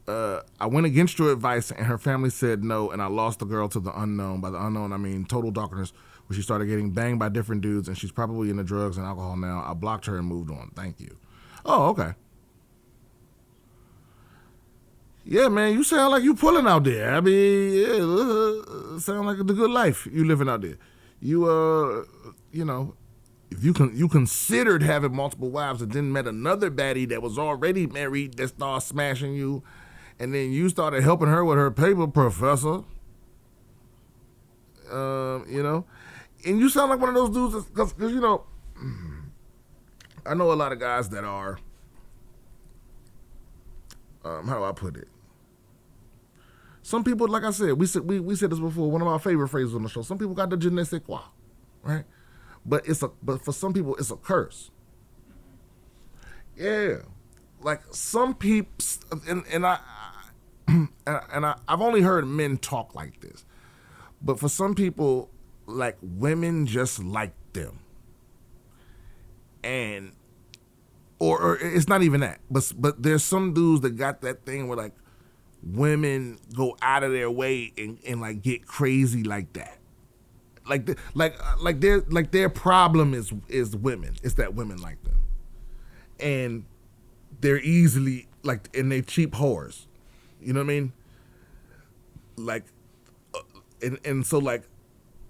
I went against your advice and her family said no, and I lost the girl to the unknown. By the unknown, I mean total darkness, where she started getting banged by different dudes, and she's probably into drugs and alcohol now. I blocked her and moved on. Thank you. Oh, okay. Yeah, man, you sound like you pulling out there. I mean, yeah, sound like the good life you living out there. You, you know, if you considered having multiple wives and then met another baddie that was already married that started smashing you, and then you started helping her with her paper, professor, you know, and you sound like one of those dudes because you know, I know a lot of guys that are, how do I put it? Some people, like I said, we said this before. One of our favorite phrases on the show. Some people got the je ne sais quoi. right? But for some people it's a curse. Yeah, like some peeps, and I've only heard men talk like this, but for some people, like women just like them, and or it's not even that, but there's some dudes that got that thing where like women go out of their way and like get crazy like that, like their problem is women. It's that women like them, and they're easily like, and they cheap whores. You know what I mean? Like, and so like,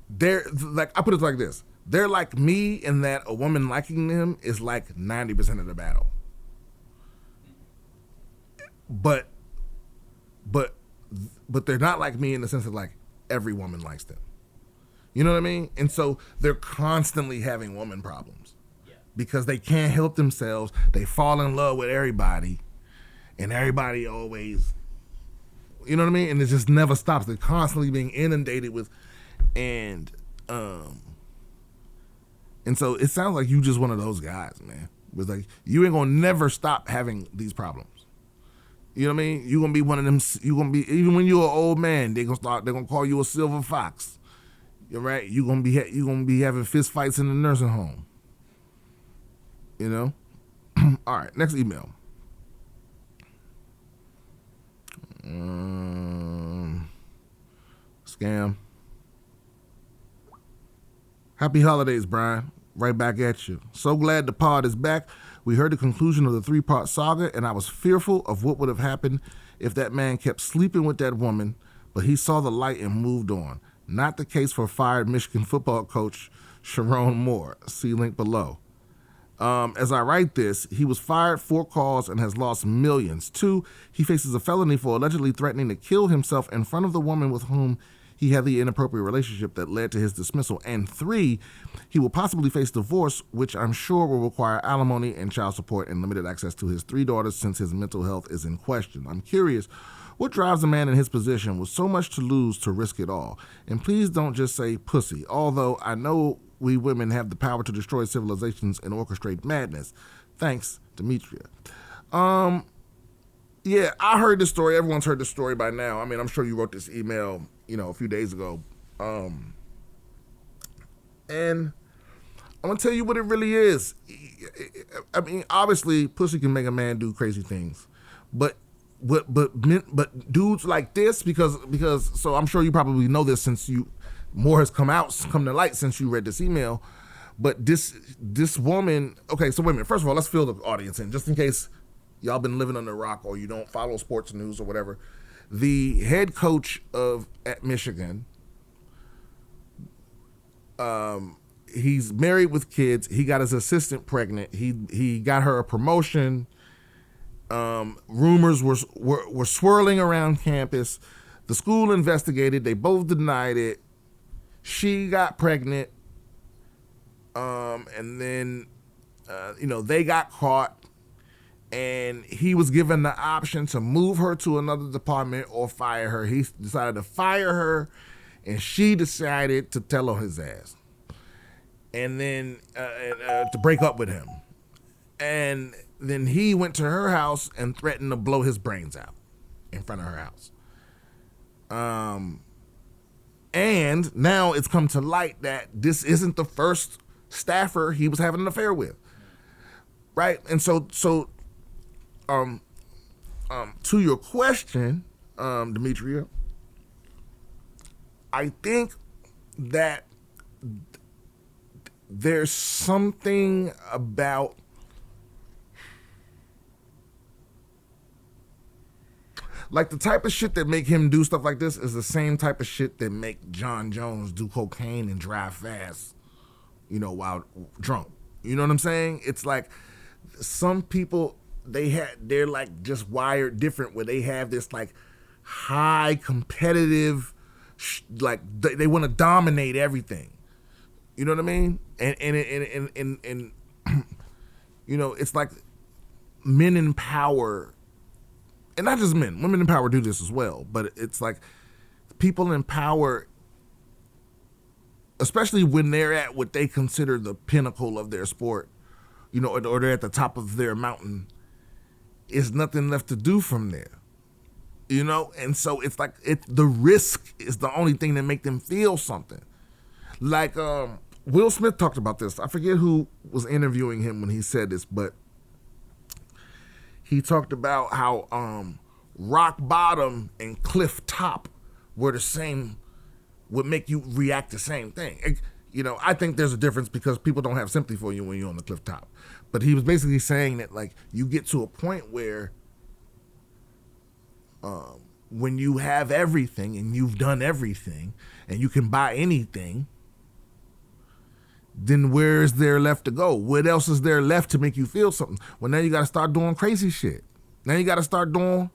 they're like, I put it like this: they're like me in that a woman liking them is like 90% of the battle. But they're not like me in the sense of like every woman likes them. You know what I mean? And so they're constantly having woman problems because they can't help themselves. They fall in love with everybody, and everybody always, you know what I mean? And it just never stops. They're constantly being inundated with, and so it sounds like you just one of those guys, man. It's like you ain't gonna never stop having these problems. You know what I mean? You gonna be one of them. You gonna be, even when you're an old man, they're gonna call you a silver fox. You're right. You gonna be having fist fights in the nursing home. You know. All right. Next email. Scam. Happy holidays, Brian. Right back at you. So glad the pod is back. We heard the conclusion of the 3-part saga, and I was fearful of what would have happened if that man kept sleeping with that woman, but he saw the light and moved on. Not the case for fired Michigan football coach Sharon Moore. See link below. As I write this, he was fired for cause and has lost millions. 2, he faces a felony for allegedly threatening to kill himself in front of the woman with whom he had the inappropriate relationship that led to his dismissal. And 3, he will possibly face divorce, which I'm sure will require alimony and child support and limited access to his 3 daughters since his mental health is in question. I'm curious, what drives a man in his position with so much to lose to risk it all? And please don't just say pussy, although I know we women have the power to destroy civilizations and orchestrate madness. Thanks, Demetria. Yeah, I heard this story. Everyone's heard this story by now. I mean, I'm sure you wrote this email, a few days ago. And I'm going to tell you what it really is. I mean, obviously, pussy can make a man do crazy things. But dudes like this, because so I'm sure you probably know this since more has come to light since you read this email. But this woman, okay, so wait a minute. First of all, let's fill the audience in, just in case y'all been living under a rock or you don't follow sports news or whatever. The head coach at Michigan, he's married with kids. He got his assistant pregnant. He got her a promotion. Rumors were swirling around campus. The school investigated. They both denied it. She got pregnant. And then, they got caught. And he was given the option to move her to another department or fire her. He decided to fire her, and she decided to tell on his ass. And then to break up with him. And then he went to her house and threatened to blow his brains out in front of her house. And now it's come to light that this isn't the first staffer he was having an affair with. Right? And so to your question, Demetria, I think that there's something about like the type of shit that make him do stuff like this is the same type of shit that make John Jones do cocaine and drive fast, while drunk. You know what I'm saying? It's like some people, they're like just wired different, where they have this like high competitive, like they want to dominate everything. You know what I mean? And it's like men in power, and not just men, women in power do this as well, but it's like people in power especially when they're at what they consider the pinnacle of their sport, or they're at the top of their mountain, is nothing left to do from there. And so it's like the risk is the only thing that make them feel something. Like Will Smith talked about this. I forget who was interviewing him when he said this, but he talked about how rock bottom and cliff top were the same, would make you react the same thing. I think there's a difference because people don't have sympathy for you when you're on the cliff top. But he was basically saying that, like, you get to a point where when you have everything and you've done everything and you can buy anything, then where is there left to go? What else is there left to make you feel something? Well, now you got to start doing crazy shit. Now you got to start doing,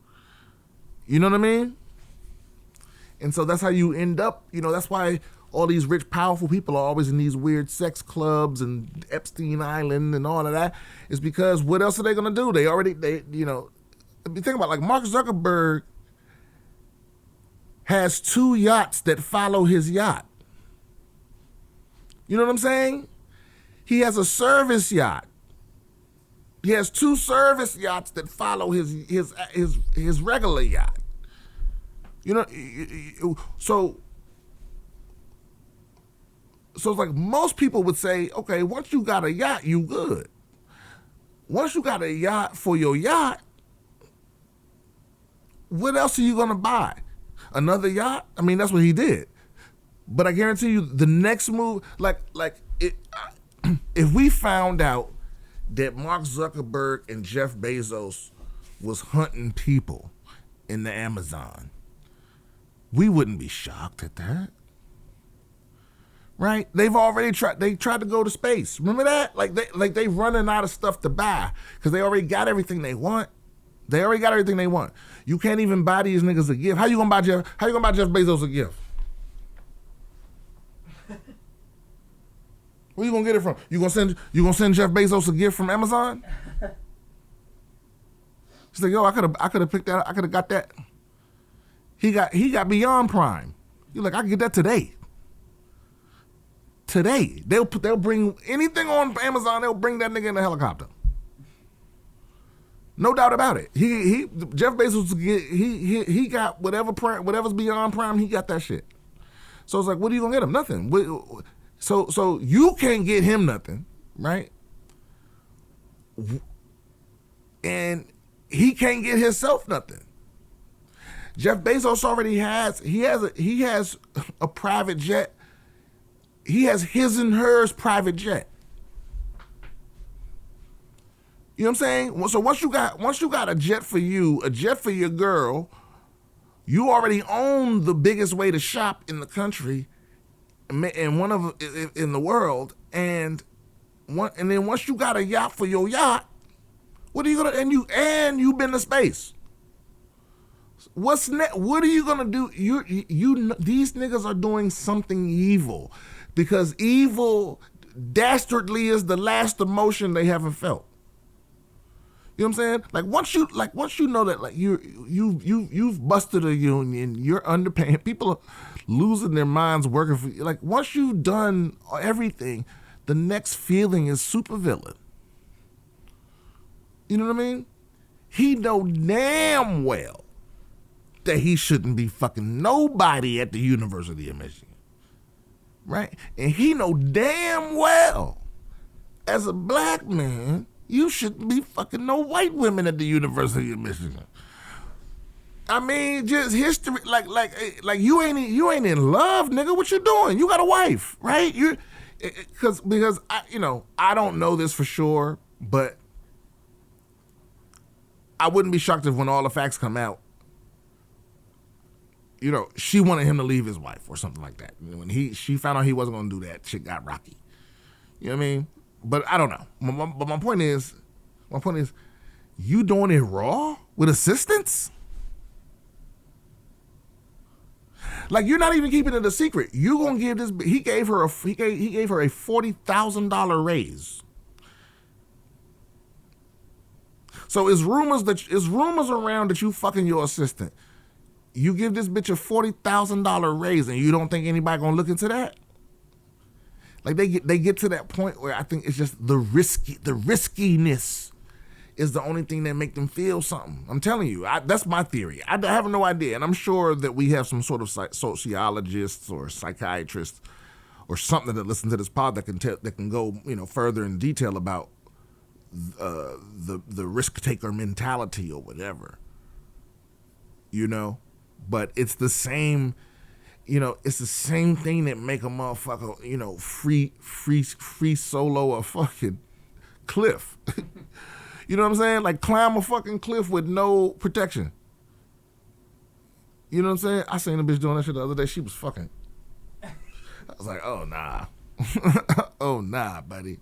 you know what I mean? And so that's how you end up, that's why all these rich, powerful people are always in these weird sex clubs and Epstein Island and all of that, is because what else are they going to do? Think about, like, Mark Zuckerberg has 2 yachts that follow his yacht. You know what I'm saying? He has a service yacht. He has 2 service yachts that follow his regular yacht. So it's like most people would say, okay, once you got a yacht, you good. Once you got a yacht for your yacht, what else are you gonna buy? Another yacht? I mean, that's what he did. But I guarantee you, the next move, if we found out that Mark Zuckerberg and Jeff Bezos was hunting people in the Amazon, we wouldn't be shocked at that. Right? They've already tried to go to space. Remember that? They running out of stuff to buy because they already got everything they want. You can't even buy these niggas a gift. How you gonna buy Jeff Bezos a gift? Where you gonna get it from? You gonna send Jeff Bezos a gift from Amazon? He's like, yo, I could have picked that. I could have got that. He got Beyond Prime. You're like, I can get that today. Today, they'll bring anything on Amazon. They'll bring that nigga in a helicopter. No doubt about it. Jeff Bezos, he got whatever's Beyond Prime. He got that shit. So it's like, what are you gonna get him? Nothing. So you can't get him nothing, right? And he can't get himself nothing. Jeff Bezos already has a private jet. He has his and hers private jet. You know what I'm saying? So once you got a jet for you, a jet for your girl, you already own the biggest way to shop in the country, and one of in the world, and then once you got a yacht for your yacht, what are you gonna and you've been to space? What's next? What are you gonna do? These niggas are doing something evil, because evil dastardly is the last emotion they haven't felt. You know what I'm saying? Like once you know that, like, you've busted a union, you're underpaying, people are losing their minds working for you. Like, once you've done everything, the next feeling is supervillain. You know what I mean? He know damn well that he shouldn't be fucking nobody at the University of Michigan. Right? And he know damn well, as a black man, you shouldn't be fucking no white women at the University of Michigan. I mean, just history, like you ain't in love, nigga. What you doing? You got a wife, right? Because I don't know this for sure, but I wouldn't be shocked if, when all the facts come out, she wanted him to leave his wife or something like that. When she found out he wasn't gonna do that, shit got rocky. You know what I mean? But I don't know. But my point is, you doing it raw with assistance? Like, you're not even keeping it a secret. You gonna give this? He gave her a $40,000 raise. So it's rumors around that you fucking your assistant. You give this bitch a $40,000 raise, and you don't think anybody gonna look into that? Like they get to that point where I think it's just the riskiness is the only thing that make them feel something. I'm telling you, that's my theory. I have no idea, and I'm sure that we have some sort of sociologists or psychiatrists or something that listen to this pod that can go further in detail about the risk taker mentality or whatever. But it's the same. It's the same thing that make a motherfucker, free solo a fucking cliff. You know what I'm saying? Like climb a fucking cliff with no protection. You know what I'm saying? I seen a bitch doing that shit the other day. She was fucking. I was like, oh nah. Oh nah, buddy.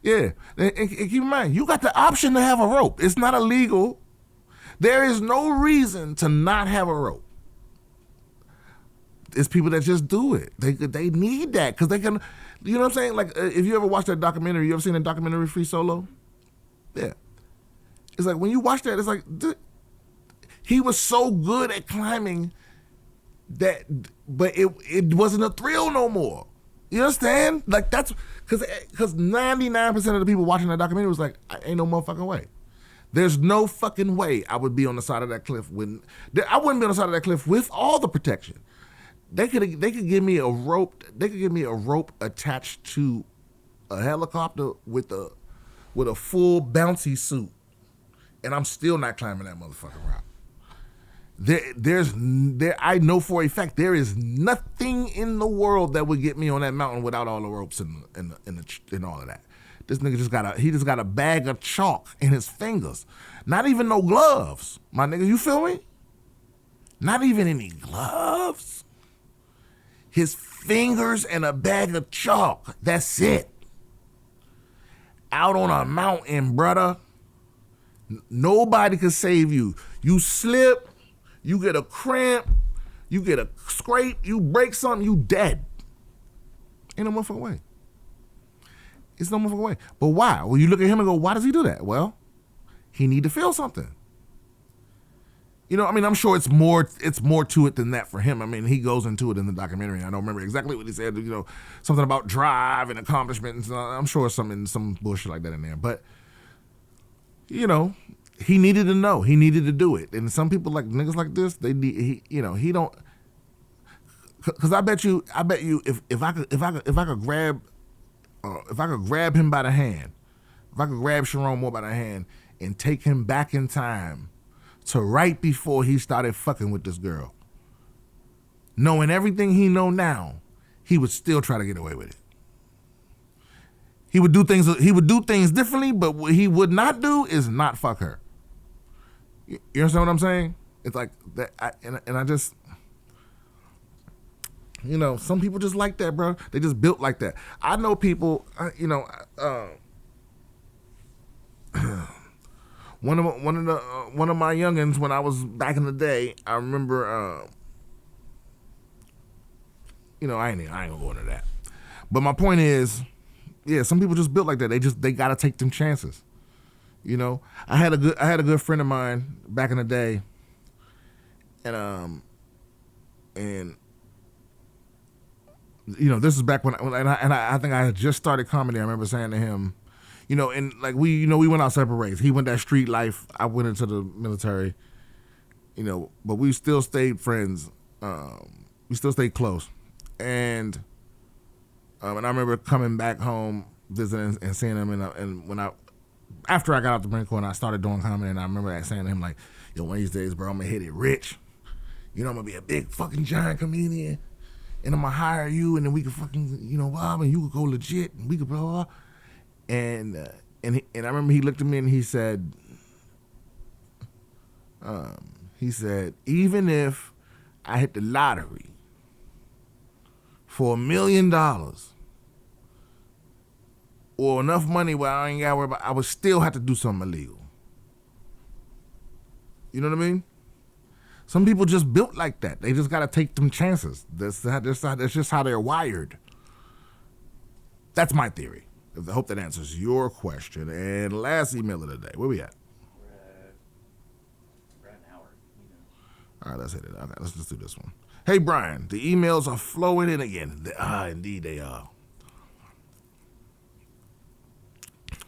Yeah. And keep in mind, you got the option to have a rope. It's not illegal. There is no reason to not have a rope. It's people that just do it. They need that because they can, you know what I'm saying? Like if you ever watched that documentary, you ever seen that documentary Free Solo? Yeah. It's like when you watch that, it's like he was so good at climbing that, but it wasn't a thrill no more. You understand? Like that's because 99% of the people watching that documentary was like, ain't no motherfucking way. There's no fucking way I would be on the side of that cliff I wouldn't be on the side of that cliff with all the protection. They could give me a rope. They could give me a rope attached to a helicopter with a full bouncy suit, and I'm still not climbing that motherfucking rock. I know for a fact there is nothing in the world that would get me on that mountain without all the ropes and all of that. This nigga just got a bag of chalk in his fingers. Not even no gloves, my nigga. You feel me? Not even any gloves. His fingers and a bag of chalk. That's it. Out on a mountain, brother. Nobody can save you. You slip, you get a cramp, you get a scrape, you break something, you dead. Ain't no motherfucking way. It's no motherfucking way. But why? Well, you look at him and go, why does he do that? Well, he need to feel something. I'm sure it's more to it than that for him. I mean, he goes into it in the documentary. I don't remember exactly what he said, something about drive and accomplishment and stuff. I'm sure some bullshit like that in there. But, he needed to know. He needed to do it. And some people like niggas like this, he don't, cause I bet you if I could grab him by the hand, if I could grab Sharon Moore by the hand and take him back in time to right before he started fucking with this girl, knowing everything he know now, he would still try to get away with it. He would do things differently, but what he would not do is not fuck her. You understand what I'm saying? It's like that, and I just, some people just like that, bro. They just built like that. I know people, one of my youngins when I was back in the day, I remember, I ain't gonna go into that. But my point is, yeah, some people just built like that. They gotta take them chances. I had a good friend of mine back in the day, and this is back when I think I had just started comedy. I remember saying to him, and like we went our separate ways. He went that street life. I went into the military. But we still stayed friends. We still stayed close, and I remember coming back home, visiting and seeing him, and after I got out the Marine Corps and I started doing comedy, and I remember saying to him like, yo, one of these days, bro, I'm gonna hit it rich. I'm gonna be a big fucking giant comedian, and I'm gonna hire you, and then we could fucking, Bob, and you could go legit, and we could blah, blah, blah. And I remember he looked at me and he said, even if I hit the lottery for $1 million or enough money where I ain't got to worry about, I would still have to do something illegal. You know what I mean? Some people just built like that. They just got to take them chances. That's just how they're wired. That's my theory. I hope that answers your question. And last email of the day. Where we at? We're at an hour. All right, let's hit it. Okay, let's just do this one. Hey, Brian, the emails are flowing in again. Indeed they are.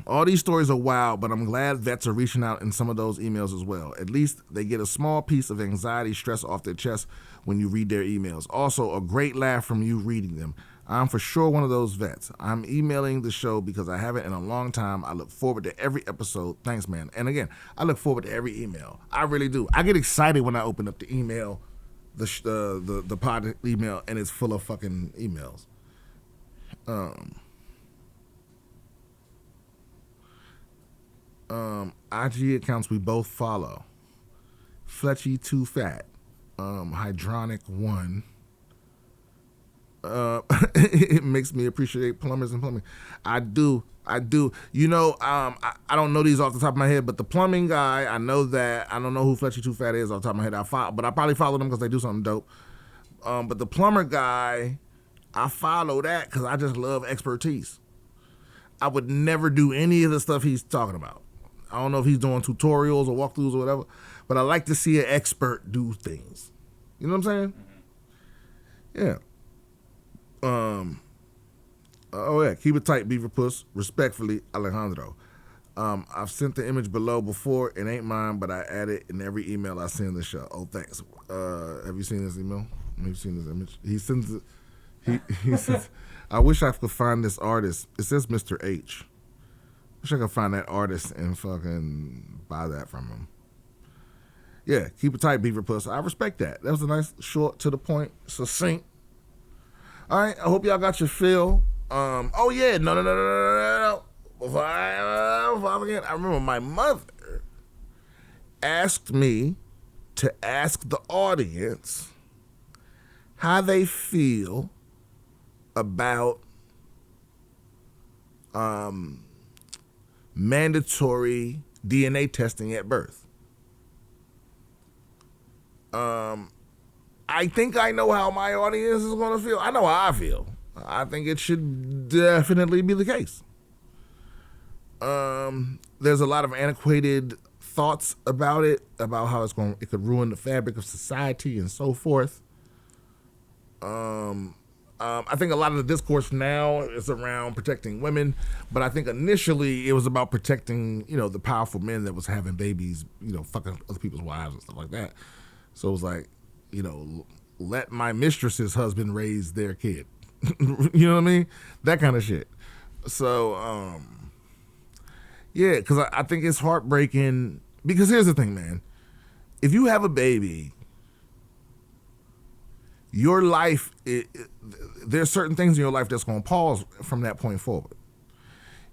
All these stories are wild, but I'm glad vets are reaching out in some of those emails as well. At least they get a small piece of anxiety, stress off their chest when you read their emails. Also, a great laugh from you reading them. I'm for sure one of those vets. I'm emailing the show because I haven't in a long time. I look forward to every episode. Thanks, man. And again, I look forward to every email. I really do. I get excited when I open up the email, the pod email, and it's full of fucking emails. IG accounts we both follow. Fletchy Too Fat. Hydronic One. It makes me appreciate plumbers and plumbing. I do. You know, I don't know these off the top of my head, but the plumbing guy, I know that. I don't know who Fletchy Too Fat is off the top of my head. But I probably follow them because they do something dope. But the plumber guy, I follow that because I just love expertise. I would never do any of the stuff he's talking about. I don't know if he's doing tutorials or walkthroughs or whatever, but I like to see an expert do things. You know what I'm saying? Yeah. Oh yeah, keep it tight, Beaver Puss. Respectfully, Alejandro. I've sent the image below before. It ain't mine, but I add it in every email I send the show. Oh, thanks. Have you seen this email? Have you seen this image? He sends it. He says, I wish I could find this artist. It says Mr. H. Wish I could find that artist and fucking buy that from him. Yeah, keep it tight, Beaver Puss. I respect that. That was a nice, short, to the point, succinct. All right, I hope y'all got your fill. Oh yeah, no. Before I forget, I remember my mother asked me to ask the audience how they feel about mandatory DNA testing at birth. I think I know how my audience is going to feel. I know how I feel. I think it should definitely be the case. There's a lot of antiquated thoughts about it, about how it could ruin the fabric of society and so forth. I think a lot of the discourse now is around protecting women, but I think initially it was about protecting, the powerful men that was having babies, fucking other people's wives and stuff like that. So it was like, let my mistress's husband raise their kid. You know what I mean? That kind of shit. So, yeah, because I think it's heartbreaking. Because here's the thing, man. If you have a baby, your life, there's certain things in your life that's going to pause from that point forward.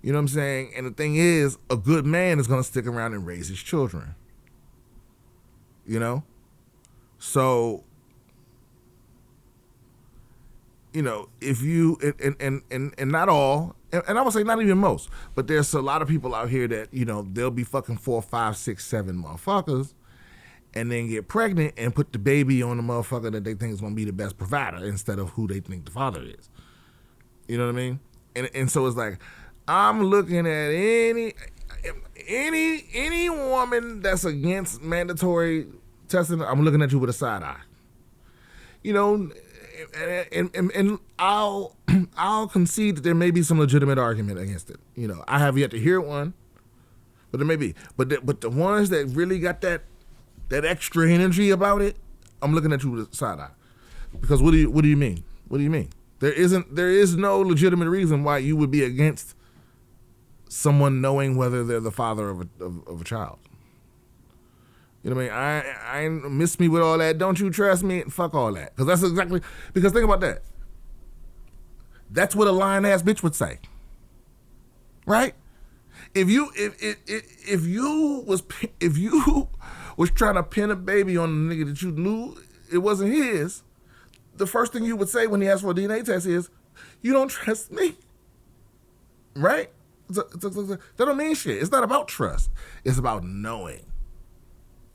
You know what I'm saying? And the thing is, a good man is going to stick around and raise his children. So, if you, and not all, and I would say not even most, but there's a lot of people out here that, they'll be fucking 4, 5, 6, 7 motherfuckers and then get pregnant and put the baby on the motherfucker that they think is going to be the best provider instead of who they think the father is. You know what I mean? And so it's like, I'm looking at any woman that's against mandatory testing, I'm looking at you with a side eye. And I'll concede that there may be some legitimate argument against it. I have yet to hear one, but there may be. But the ones that really got that extra energy about it, I'm looking at you with a side eye. Because what do you mean? What do you mean? There is no legitimate reason why you would be against someone knowing whether they're the father of a child. You know what I mean? I ain't miss me with all that. Don't you trust me? Fuck all that. Because think about that. That's what a lying ass bitch would say. Right? If you was trying to pin a baby on a nigga that you knew it wasn't his, the first thing you would say when he asks for a DNA test is, you don't trust me. Right? That don't mean shit. It's not about trust. It's about knowing.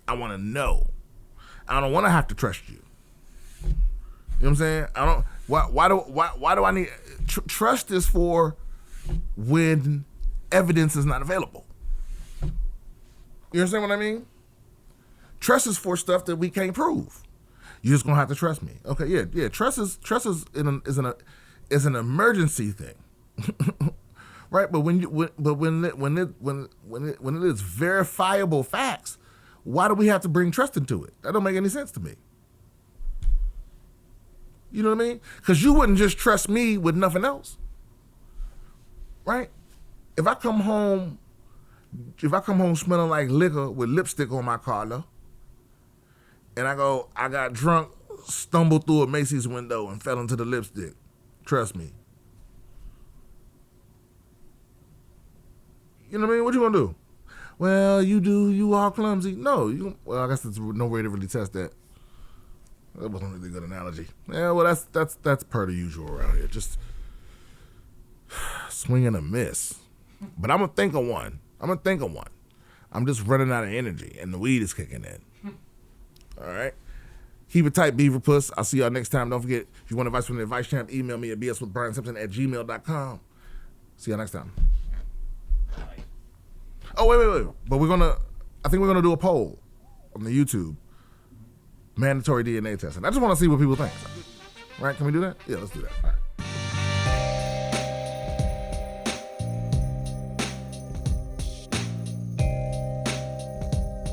I want to know. I don't want to have to trust you. You know what I'm saying? I don't. Why do I need trust? Is for when evidence is not available. You understand what I mean? Trust is for stuff that we can't prove. You're just gonna have to trust me. Okay, yeah. Trust is an emergency thing, right? But when it is verifiable facts, why do we have to bring trust into it? That don't make any sense to me. You know what I mean? Because you wouldn't just trust me with nothing else, right? If I come home smelling like liquor with lipstick on my collar, and I got drunk, stumbled through a Macy's window and fell into the lipstick, trust me. You know what I mean? What you gonna do? Well, you all clumsy. No, well, I guess there's no way to really test that. That wasn't a really good analogy. Yeah, well, that's per the usual around here. Just swing and a miss. But I'm gonna think of one. I'm just running out of energy, and the weed is kicking in. All right? Keep it tight, Beaver Puss. I'll see y'all next time. Don't forget, if you want advice from the advice champ, email me at BSwithBrianSimpson@gmail.com. See y'all next time. Oh, wait. But I think we're gonna do a poll on the YouTube. Mandatory DNA testing. I just want to see what people think. Right? Can we do that? Yeah, let's do that. All right.